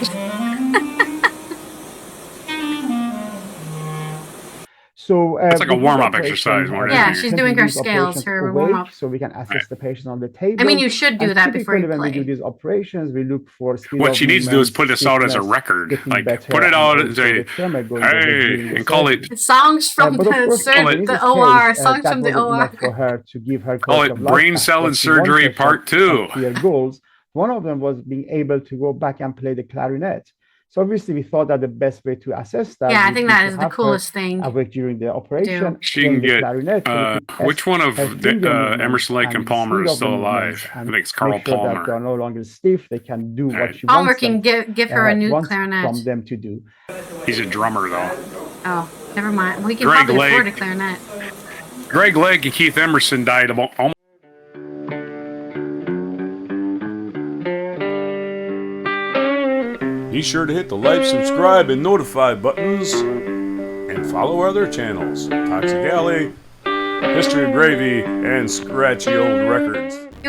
So it's like a we do warm-up operation, exercise more than Yeah, anything. she's tend to doing do her these scales, operations her awake, warm-up. so we can assess the patient on the table. I mean, you should do that before you typically when we play. do these operations, we look for speed What of she needs to do is movement, put this out as a stiffness, record. getting Like, better, put it out and also say, the tremor going over hey, during the and call surgery. it, Songs from But of course, Call it- in the this OR, case, songs that from the wasn't OR. enough for her to give her call quality it of life brain back. salad What she wanted surgery had part some 2. clear goals. One of them was being able to go back and play the clarinet. So obviously, we thought that the best way to assess that Yeah, I would think be that to is the have her coolest thing. awake during the operation, She playing can the get, clarinet, so we could which test one of her finger movements Emerson, Lake, and Palmer speed is of the still movements alive? I and think it's Carl make sure that Palmer. they are no longer stiff. They can do what Right. she Palmer wants can them, give her a new wants clarinet. from them to do. He's a drummer, though. Oh, never mind. We can Greg probably afford a Lake. clarinet. Greg Lake and Keith Emerson died about almost. Be sure to hit the like, subscribe, and notify buttons, and follow our other channels, Toxic Alley, History of Gravy, and Scratchy Old Records.